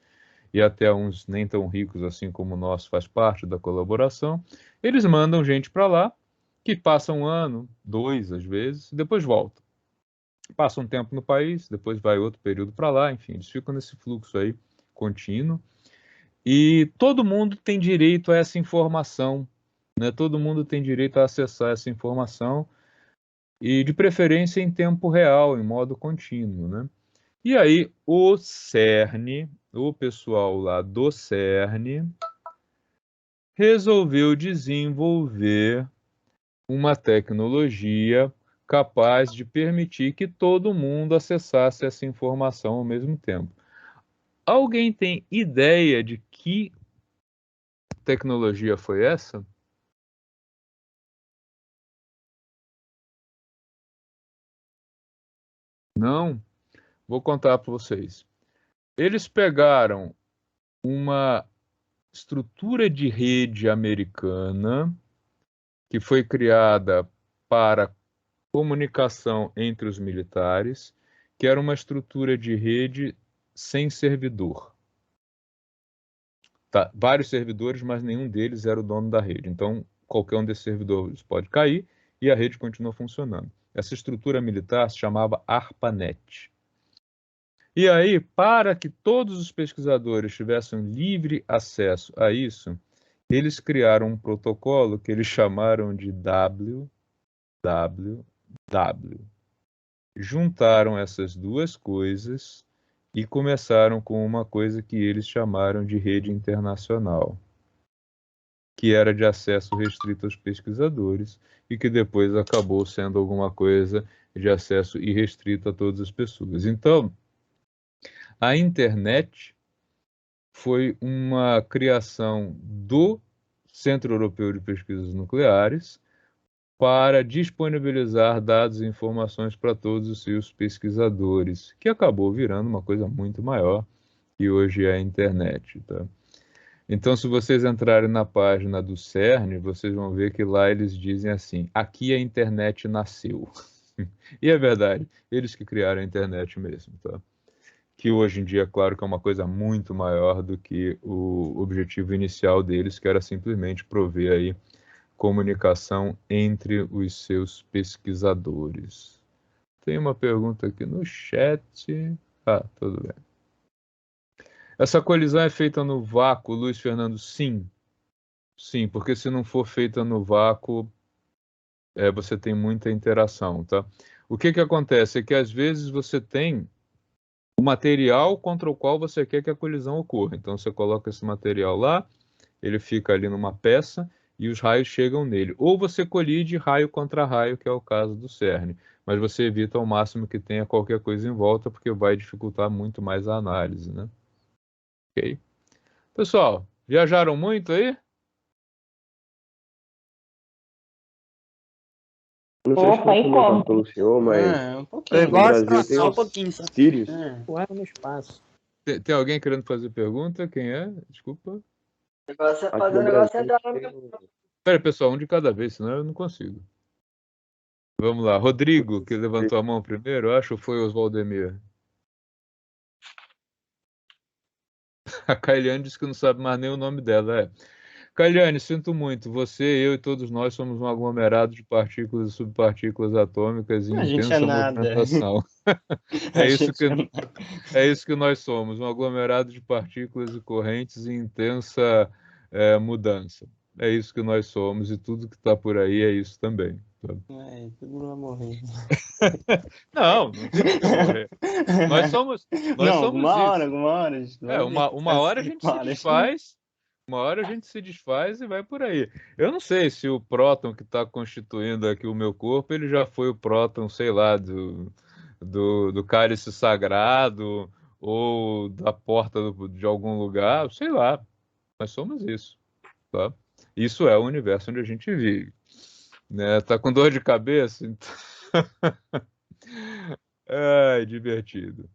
e até uns nem tão ricos assim como o nosso, faz parte da colaboração, eles mandam gente para lá, que passa 1 ano, 2 às vezes, e depois volta. Passa um tempo no país, depois vai outro período para lá, enfim, eles ficam nesse fluxo aí contínuo. E todo mundo tem direito a essa informação, né? Todo mundo tem direito a acessar essa informação, e de preferência em tempo real, em modo contínuo, né? E aí o CERN, o pessoal lá do CERN, resolveu desenvolver uma tecnologia capaz de permitir que todo mundo acessasse essa informação ao mesmo tempo. Alguém tem ideia de que tecnologia foi essa? Não? Vou contar para vocês. Eles pegaram uma estrutura de rede americana que foi criada para comunicação entre os militares, que era uma estrutura de rede sem servidor. Tá? Vários servidores, mas nenhum deles era o dono da rede. Então, qualquer um desses servidores pode cair e a rede continua funcionando. Essa estrutura militar se chamava ARPANET. E aí, para que todos os pesquisadores tivessem livre acesso a isso, eles criaram um protocolo que eles chamaram de WWW. Juntaram essas duas coisas e começaram com uma coisa que eles chamaram de rede internacional, que era de acesso restrito aos pesquisadores e que depois acabou sendo alguma coisa de acesso irrestrito a todas as pessoas. Então, a internet foi uma criação do Centro Europeu de Pesquisas Nucleares para disponibilizar dados e informações para todos os seus pesquisadores, que acabou virando uma coisa muito maior, que hoje é a internet, tá? Então, se vocês entrarem na página do CERN, vocês vão ver que lá eles dizem assim: aqui a internet nasceu. E é verdade, eles que criaram a internet mesmo, tá? Que hoje em dia, claro que é uma coisa muito maior do que o objetivo inicial deles, que era simplesmente prover aí comunicação entre os seus pesquisadores. Tem uma pergunta aqui no chat. Ah, tudo bem. Essa colisão é feita no vácuo, Luiz Fernando? Sim. Sim, porque se não for feita no vácuo, você tem muita interação, tá? O que acontece é que às vezes você tem o material contra o qual você quer que a colisão ocorra. Então você coloca esse material lá, ele fica ali numa peça e os raios chegam nele. Ou você colide raio contra raio, que é o caso do CERN, mas você evita ao máximo que tenha qualquer coisa em volta, porque vai dificultar muito mais a análise, né? Ok? Pessoal, viajaram muito aí? Não sei se Opa, foi e comentado como? pelo senhor, mas Um pouquinho. no Brasil tem Só um os pouquinho. Só. Sirius. Voaram no espaço. Tem alguém querendo fazer pergunta? Quem é? Desculpa. O negócio é Aqui fazer no o negócio Brasil entrar no tem meu. Espera, pessoal, um de cada vez, senão eu não consigo. Vamos lá. Rodrigo, que levantou a mão primeiro, acho, ou foi o Oswaldemir? A Kailiane disse que não sabe mais nem o nome dela. Kailiane, sinto muito. Você, eu e todos nós somos um aglomerado de partículas e subpartículas atômicas em A gente intensa é nada. movimentação. A É isso gente que, é nada. é isso que nós somos, um aglomerado de partículas e correntes em intensa mudança. É isso que nós somos e tudo que está por aí é isso também. Tá? Todo mundo vai morrer. Não tem por que morrer. Nós somos Não, isso. alguma hora. A gente vai ver. Uma hora a gente se Para. desfaz, uma hora a gente se desfaz e vai por aí. Eu não sei se o próton que está constituindo aqui o meu corpo, ele já foi o próton, sei lá, do cálice sagrado ou da porta de algum lugar, sei lá. Nós somos isso. tá? Isso é o universo onde a gente vive, né? Tá com dor de cabeça? Então... Ai, divertido.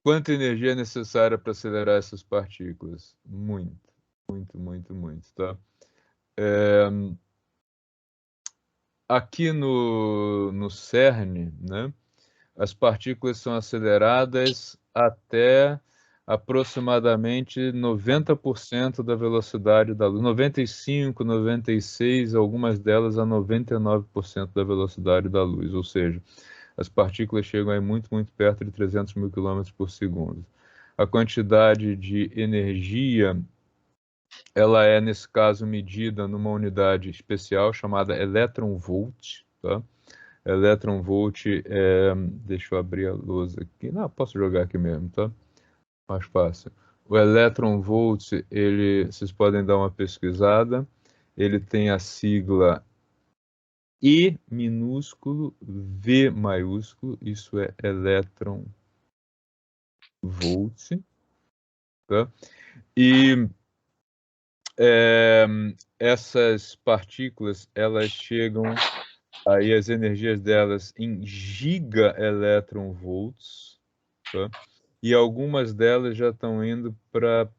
Quanta energia é necessária para acelerar essas partículas? Muito, muito, muito, muito, tá? Aqui no CERN, né, as partículas são aceleradas até aproximadamente 90% da velocidade da luz, 95, 96, algumas delas a 99% da velocidade da luz, ou seja, as partículas chegam aí muito, muito perto de 300 mil quilômetros por segundo. A quantidade de energia, ela é, nesse caso, medida numa unidade especial chamada elétron-volt, tá? Elétron-volt é... Deixa eu abrir a lousa aqui. Não, posso jogar aqui mesmo, tá? Mais fácil. O elétron-volt, vocês podem dar uma pesquisada. Ele tem a sigla E minúsculo, V maiúsculo. Isso é elétron-volt, tá? E essas partículas, elas chegam aí, as energias delas em gigaelectronvolts, tá? E algumas delas já estão indo para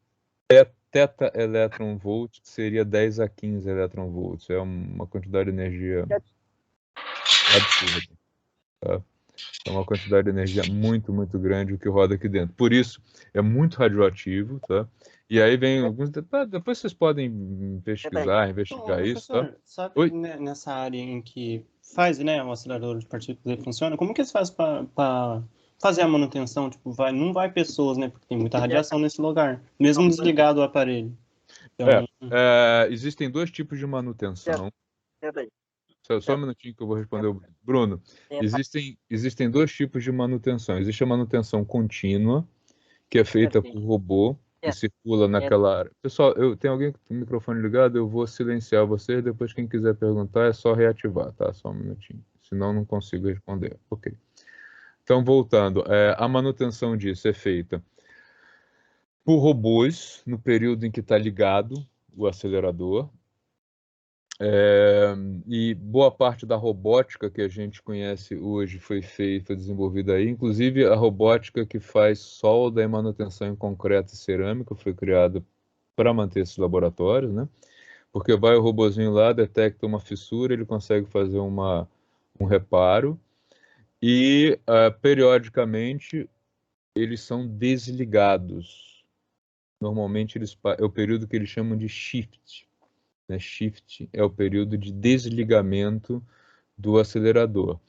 teta electronvolt, que seria 10 a 15 electronvolts. É uma quantidade de energia absurda, tá? É uma quantidade de energia muito, muito grande o que roda aqui dentro. Por isso, é muito radioativo, tá? E aí vem alguns... Depois vocês podem pesquisar, investigar isso, tá? Professor, só que nessa área em que faz, né, o acelerador de partículas ele funciona, como que eles fazem para fazer a manutenção? Tipo, não vai pessoas, né, porque tem muita radiação nesse lugar, mesmo desligado o aparelho. Então... Existem dois tipos de manutenção. Só um minutinho que eu vou responder o Bruno. Existem dois tipos de manutenção. Existe a manutenção contínua, que é feita por robô, que circula naquela área. Pessoal, tem alguém com o microfone ligado? Eu vou silenciar vocês, depois quem quiser perguntar é só reativar, tá? Só um minutinho. Senão não consigo responder. Ok. Então, voltando. A manutenção disso é feita por robôs, no período em que está ligado o acelerador. E boa parte da robótica que a gente conhece hoje foi desenvolvida aí, inclusive a robótica que faz solda e manutenção em concreto e cerâmica foi criada para manter esses laboratórios, né? Porque vai o robozinho lá, detecta uma fissura, ele consegue fazer um reparo e periodicamente eles são desligados. Normalmente é o período que eles chamam de shift. Shift é o período de desligamento do acelerador.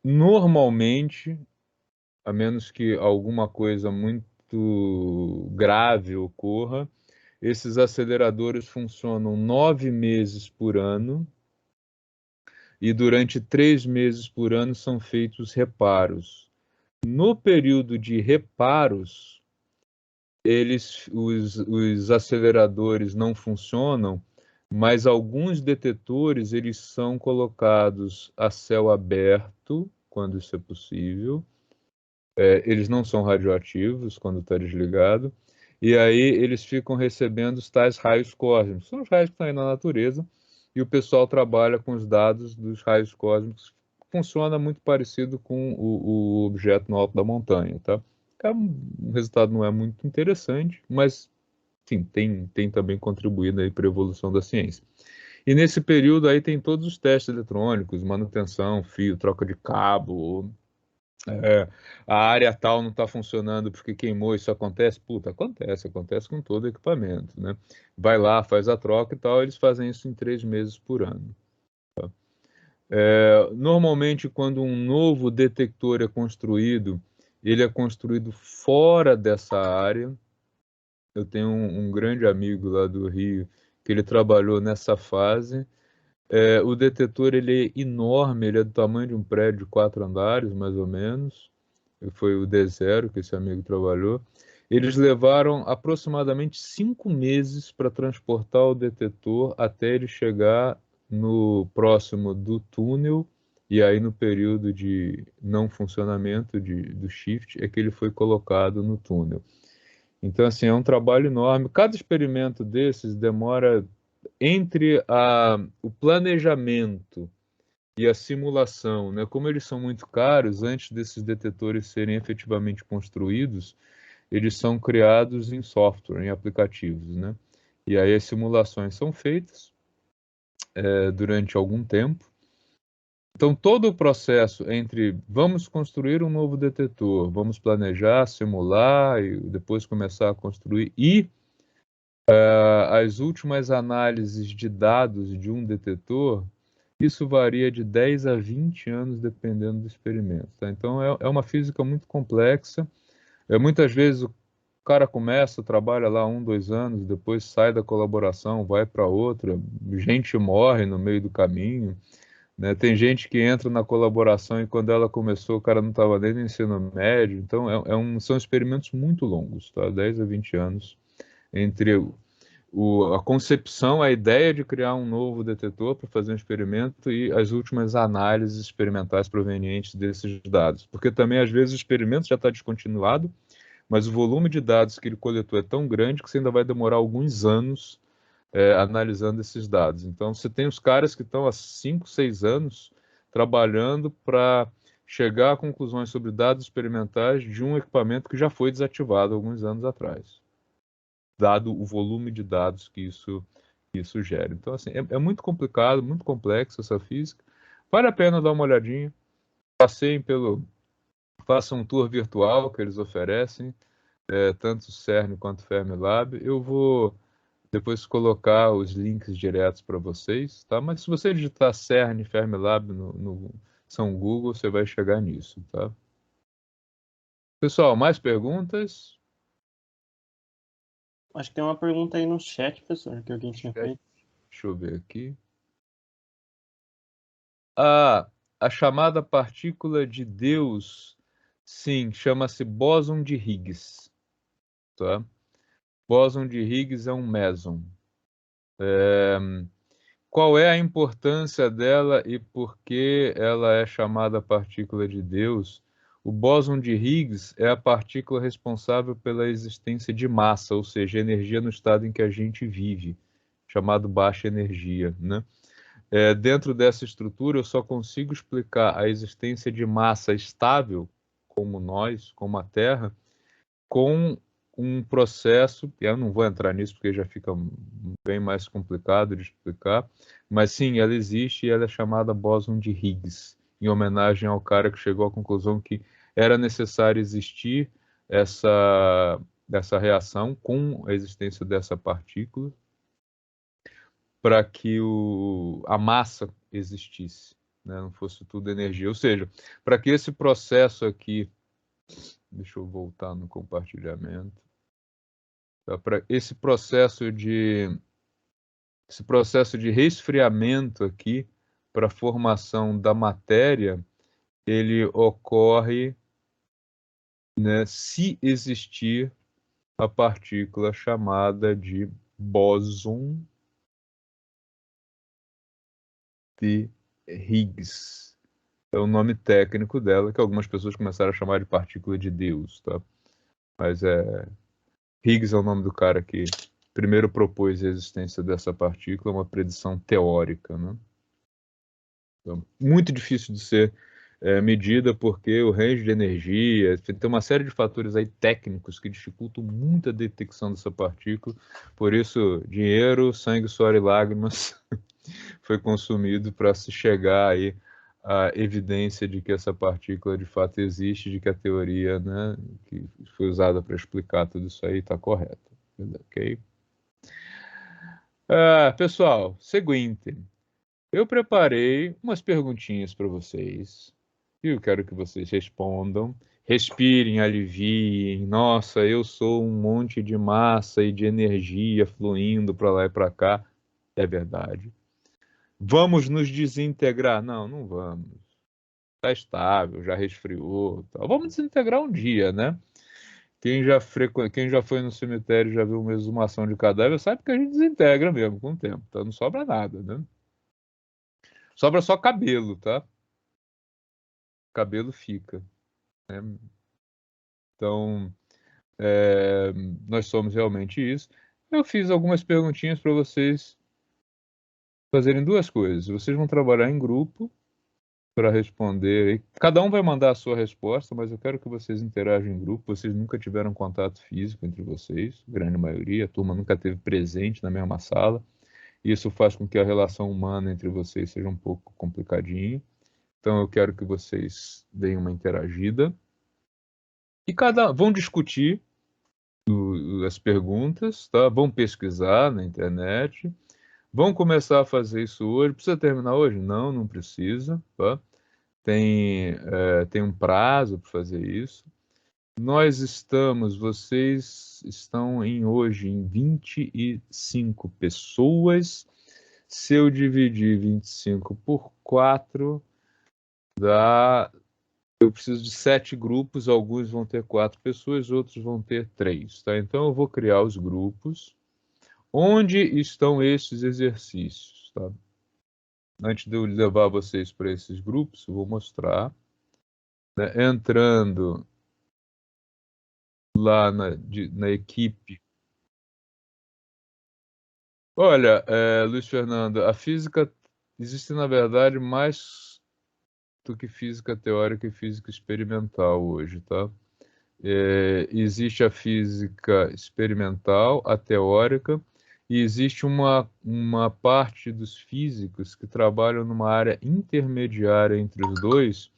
Normalmente, a menos que alguma coisa muito grave ocorra, esses aceleradores funcionam 9 meses por ano e durante 3 meses por ano são feitos reparos. No período de reparos, os aceleradores não funcionam, mas alguns detetores eles são colocados a céu aberto, quando isso é possível. Eles não são radioativos quando está desligado. E aí eles ficam recebendo os tais raios cósmicos. São os raios que estão aí na natureza e o pessoal trabalha com os dados dos raios cósmicos. Funciona muito parecido com o objeto no alto da montanha, tá? O resultado não é muito interessante, mas sim, tem também contribuído aí para a evolução da ciência. E nesse período aí tem todos os testes eletrônicos, manutenção, fio, troca de cabo, a área tal não está funcionando porque queimou, isso acontece? Puta, acontece com todo equipamento, né? Vai lá, faz a troca e tal, eles fazem isso em 3 meses por ano. Tá? Normalmente, quando um novo detector é construído, ele é construído fora dessa área. Eu tenho um grande amigo lá do Rio que ele trabalhou nessa fase. O detetor ele é enorme, ele é do tamanho de um prédio de 4 andares, mais ou menos. Foi o D0 que esse amigo trabalhou. Eles levaram aproximadamente 5 meses para transportar o detetor até ele chegar no próximo do túnel, e aí no período de não funcionamento do shift é que ele foi colocado no túnel. Então, assim, é um trabalho enorme. Cada experimento desses demora entre o planejamento e a simulação, né? Como eles são muito caros, antes desses detetores serem efetivamente construídos, eles são criados em software, em aplicativos, né? E aí as simulações são feitas durante algum tempo. Então, todo o processo entre vamos construir um novo detetor, vamos planejar, simular e depois começar a construir e as últimas análises de dados de um detetor, isso varia de 10 a 20 anos dependendo do experimento. Tá? Então, é uma física muito complexa. Muitas vezes o cara começa, trabalha lá 1, 2 anos, depois sai da colaboração, vai para outra, gente morre no meio do caminho. Né? Tem gente que entra na colaboração e quando ela começou o cara não estava nem no ensino médio. Então, são experimentos muito longos, tá? 10 a 20 anos entre a concepção, a ideia de criar um novo detetor para fazer um experimento e as últimas análises experimentais provenientes desses dados. Porque também, às vezes, o experimento já está descontinuado, mas o volume de dados que ele coletou é tão grande que você ainda vai demorar alguns anos analisando esses dados. Então, você tem os caras que estão há 5, 6 anos trabalhando para chegar a conclusões sobre dados experimentais de um equipamento que já foi desativado alguns anos atrás, dado o volume de dados que isso gera. Então, assim, é muito complicado, muito complexo essa física. Vale a pena dar uma olhadinha. Faça um tour virtual que eles oferecem, tanto o CERN quanto o Fermilab. Eu vou depois colocar os links diretos para vocês, tá? Mas se você digitar CERN Fermilab no São Google, você vai chegar nisso, tá? Pessoal, mais perguntas? Acho que tem uma pergunta aí no chat, professor, que alguém tinha feito. Deixa eu ver aqui. A chamada partícula de Deus, sim, chama-se bóson de Higgs, tá? Bóson de Higgs é um meson. Qual é a importância dela e por que ela é chamada partícula de Deus? O bóson de Higgs é a partícula responsável pela existência de massa, ou seja, energia no estado em que a gente vive, chamado baixa energia, né? Dentro dessa estrutura, eu só consigo explicar a existência de massa estável, como nós, como a Terra, com um processo, eu não vou entrar nisso porque já fica bem mais complicado de explicar, mas sim, ela existe e ela é chamada bóson de Higgs, em homenagem ao cara que chegou à conclusão que era necessário existir essa reação com a existência dessa partícula para que a massa existisse, né? Não fosse tudo energia. Ou seja, para que esse processo aqui, deixa eu voltar no compartilhamento, para esse processo de resfriamento aqui para a formação da matéria, ele ocorre, né, se existir a partícula chamada de bóson de Higgs. É o nome técnico dela, que algumas pessoas começaram a chamar de partícula de Deus, tá? Mas Higgs é o nome do cara que primeiro propôs a existência dessa partícula, uma predição teórica, né? Então, muito difícil de ser medida porque o range de energia, tem uma série de fatores aí técnicos que dificultam muito a detecção dessa partícula. Por isso, dinheiro, sangue, suor e lágrimas foi consumido para se chegar aí à evidência de que essa partícula de fato existe, de que a teoria, né, que foi usada para explicar tudo isso aí está correta. Ok? Pessoal, seguinte. Eu preparei umas perguntinhas para vocês e eu quero que vocês respondam. Respirem, aliviem. Nossa, eu sou um monte de massa e de energia fluindo para lá e para cá. É verdade. Vamos nos desintegrar? Não, não vamos. Está estável, já resfriou. Tal. Vamos desintegrar um dia, né? Quem já foi no cemitério e já viu uma exumação de cadáver sabe que a gente desintegra mesmo com o tempo. Então não sobra nada, né? Sobra só cabelo, tá? Cabelo fica, né? Então, Nós somos realmente isso. Eu fiz algumas perguntinhas para vocês fazerem duas coisas. Vocês vão trabalhar em grupo para responder. Cada um vai mandar a sua resposta, mas eu quero que vocês interajam em grupo. Vocês nunca tiveram contato físico entre vocês, grande maioria. A turma nunca esteve presente na mesma sala. Isso faz com que a relação humana entre vocês seja um pouco complicadinha. Então eu quero que vocês deem uma interagida. E vão discutir as perguntas, tá? Vão pesquisar na internet. Vão começar a fazer isso hoje. Precisa terminar hoje? Não, não precisa. Tá? Tem um prazo para fazer isso. Vocês estão hoje em 25 pessoas. Se eu dividir 25 por 4, eu preciso de 7 grupos. Alguns vão ter 4 pessoas, outros vão ter 3. Tá? Então eu vou criar os grupos. Onde estão esses exercícios? Tá? Antes de eu levar vocês para esses grupos, eu vou mostrar. Né? Entrando lá na equipe. Olha, Luiz Fernando, a física existe, na verdade, mais do que física teórica e física experimental hoje, tá? Existe a física experimental, a teórica, e existe uma parte dos físicos que trabalham numa área intermediária entre os dois,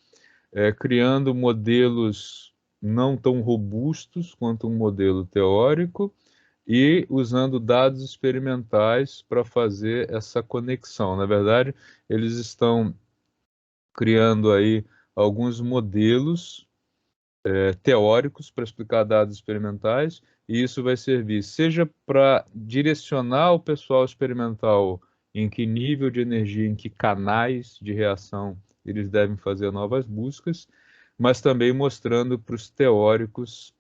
criando modelos não tão robustos quanto um modelo teórico e usando dados experimentais para fazer essa conexão. Na verdade, eles estão criando aí alguns modelos teóricos para explicar dados experimentais, e isso vai servir seja para direcionar o pessoal experimental em que nível de energia, em que canais de reação eles devem fazer novas buscas, mas também mostrando para os teóricos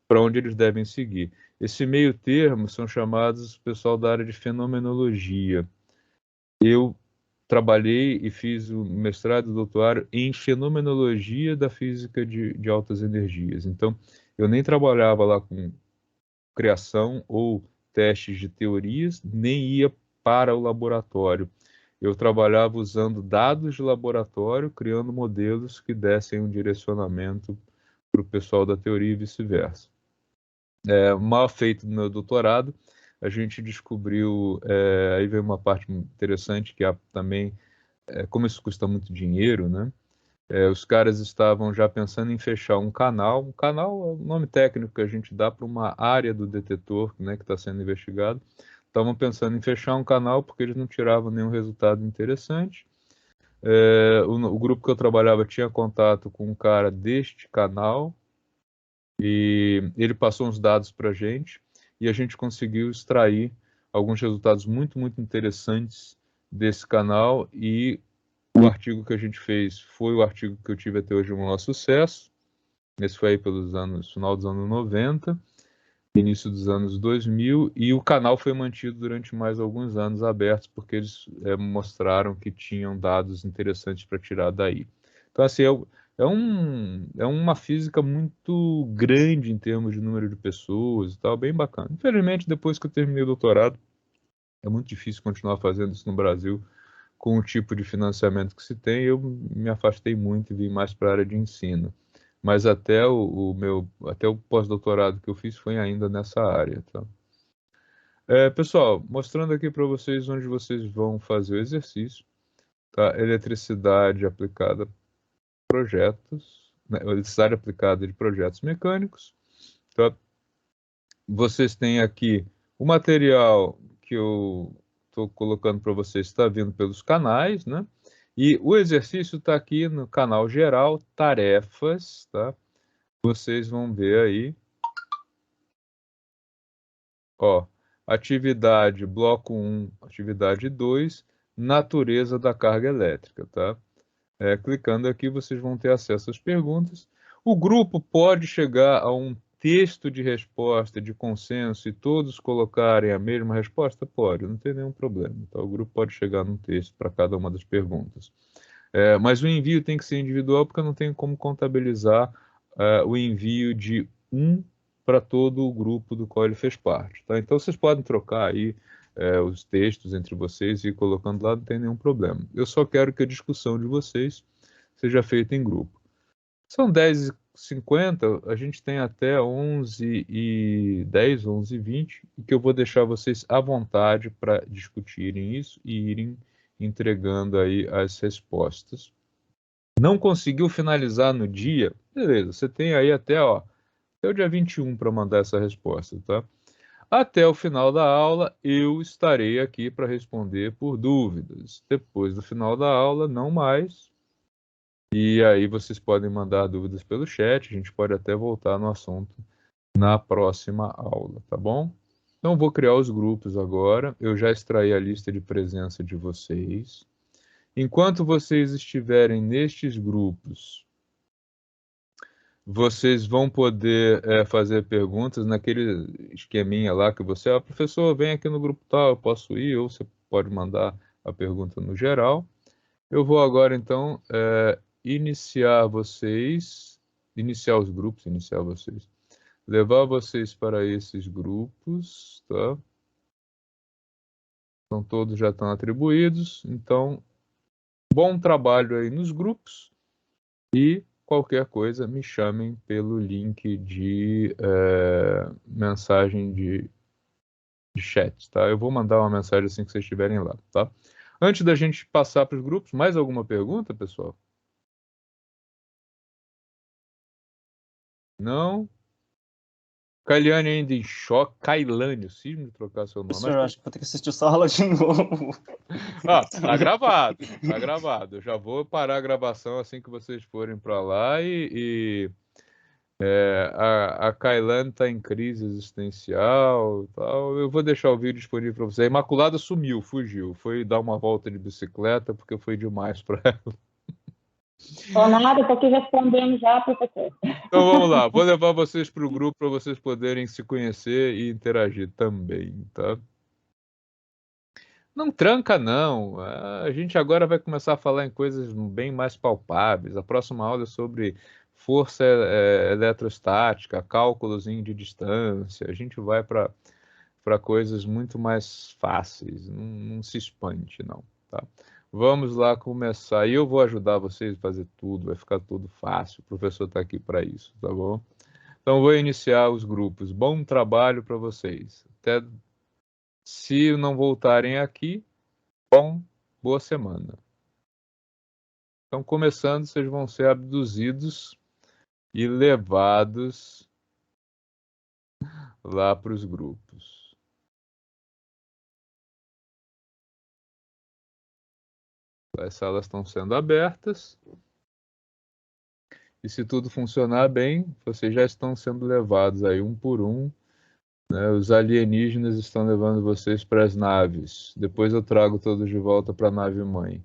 para onde eles devem seguir. Esse meio termo são chamados o pessoal da área de fenomenologia. Eu trabalhei e fiz o mestrado e doutorado em fenomenologia da física de altas energias. Então, eu nem trabalhava lá com criação ou testes de teorias, nem ia para o laboratório. Eu trabalhava usando dados de laboratório, criando modelos que dessem um direcionamento para o pessoal da teoria e vice-versa. Mal feito no meu doutorado, a gente descobriu, aí vem uma parte interessante, que também, como isso custa muito dinheiro, né? Os caras estavam já pensando em fechar um canal. Um canal é o nome técnico que a gente dá para uma área do detetor, né, que está sendo investigado. Estavam pensando em fechar um canal porque eles não tiravam nenhum resultado interessante. O grupo que eu trabalhava tinha contato com um cara deste canal e ele passou uns dados para a gente e a gente conseguiu extrair alguns resultados muito, muito interessantes desse canal, e o artigo que a gente fez foi o artigo que eu tive até hoje o maior sucesso. Esse foi aí final dos anos 90, início dos anos 2000, e o canal foi mantido durante mais alguns anos abertos, porque eles mostraram que tinham dados interessantes para tirar daí. Então, assim, é uma física muito grande em termos de número de pessoas e tal, bem bacana. Infelizmente, depois que eu terminei o doutorado, é muito difícil continuar fazendo isso no Brasil com o tipo de financiamento que se tem. Eu me afastei muito e vim mais para a área de ensino. Mas até o pós-doutorado que eu fiz foi ainda nessa área. Tá? Pessoal, mostrando aqui para vocês onde vocês vão fazer o exercício. Tá? Eletricidade aplicada a projetos, né? Eletricidade aplicada de projetos mecânicos. Tá? Vocês têm aqui o material que eu estou colocando para vocês, está vindo pelos canais, né? E o exercício está aqui no canal geral, tarefas, tá? Vocês vão ver aí. Ó, atividade bloco 1, atividade 2, natureza da carga elétrica, tá? Clicando aqui, vocês vão ter acesso às perguntas. O grupo pode chegar a um texto de resposta de consenso e todos colocarem a mesma resposta? Pode, não tem nenhum problema. Então, o grupo pode chegar num texto para cada uma das perguntas. Mas o envio tem que ser individual, porque eu não tenho como contabilizar o envio de um para todo o grupo do qual ele fez parte. Tá? Então, vocês podem trocar aí os textos entre vocês e ir colocando lá, não tem nenhum problema. Eu só quero que a discussão de vocês seja feita em grupo. São 10h50, a gente tem até 11h10, 11h20, e que eu vou deixar vocês à vontade para discutirem isso e irem entregando aí as respostas. Não conseguiu finalizar no dia? Beleza, você tem aí até o dia 21 para mandar essa resposta, tá? Até o final da aula, eu estarei aqui para responder por dúvidas. Depois do final da aula, não mais. E aí vocês podem mandar dúvidas pelo chat, a gente pode até voltar no assunto na próxima aula, tá bom? Então vou criar os grupos agora, eu já extraí a lista de presença de vocês. Enquanto vocês estiverem nestes grupos, vocês vão poder fazer perguntas naquele esqueminha lá que você... professor, vem aqui no grupo tal, eu posso ir? Ou você pode mandar a pergunta no geral. Eu vou agora, então, iniciar vocês, levar vocês para esses grupos, tá? Então, todos já estão atribuídos. Então, bom trabalho aí nos grupos e qualquer coisa me chamem pelo link de mensagem de chat, tá? Eu vou mandar uma mensagem assim que vocês estiverem lá, tá? Antes da gente passar para os grupos, mais alguma pergunta, pessoal? Não? Kailiane ainda em choque. Kailane, eu cismo de trocar seu nome. Professor, eu acho que vou ter que assistir essa aula de novo. Tá gravado, tá gravado. Eu já vou parar a gravação assim que vocês forem para lá a Kailane está em crise existencial, tal. Eu vou deixar o vídeo disponível para você. A Imaculada sumiu, fugiu, foi dar uma volta de bicicleta porque foi demais para ela. Tô nada, tô aqui respondendo já, professor. Então vamos lá, vou levar vocês para o grupo para vocês poderem se conhecer e interagir também, tá? Não tranca, não. A gente agora vai começar a falar em coisas bem mais palpáveis. A próxima aula é sobre força eletrostática, cálculos de distância. A gente vai para coisas muito mais fáceis. Não se espante, não. Tá? Vamos lá começar. E eu vou ajudar vocês a fazer tudo. Vai ficar tudo fácil. O professor está aqui para isso, tá bom? Então, vou iniciar os grupos. Bom trabalho para vocês. Até... Se não voltarem aqui, boa semana. Então, começando, vocês vão ser abduzidos e levados lá para os grupos. As salas estão sendo abertas. E se tudo funcionar bem, vocês já estão sendo levados aí um por um. Né? Os alienígenas estão levando vocês para as naves. Depois eu trago todos de volta para a nave mãe.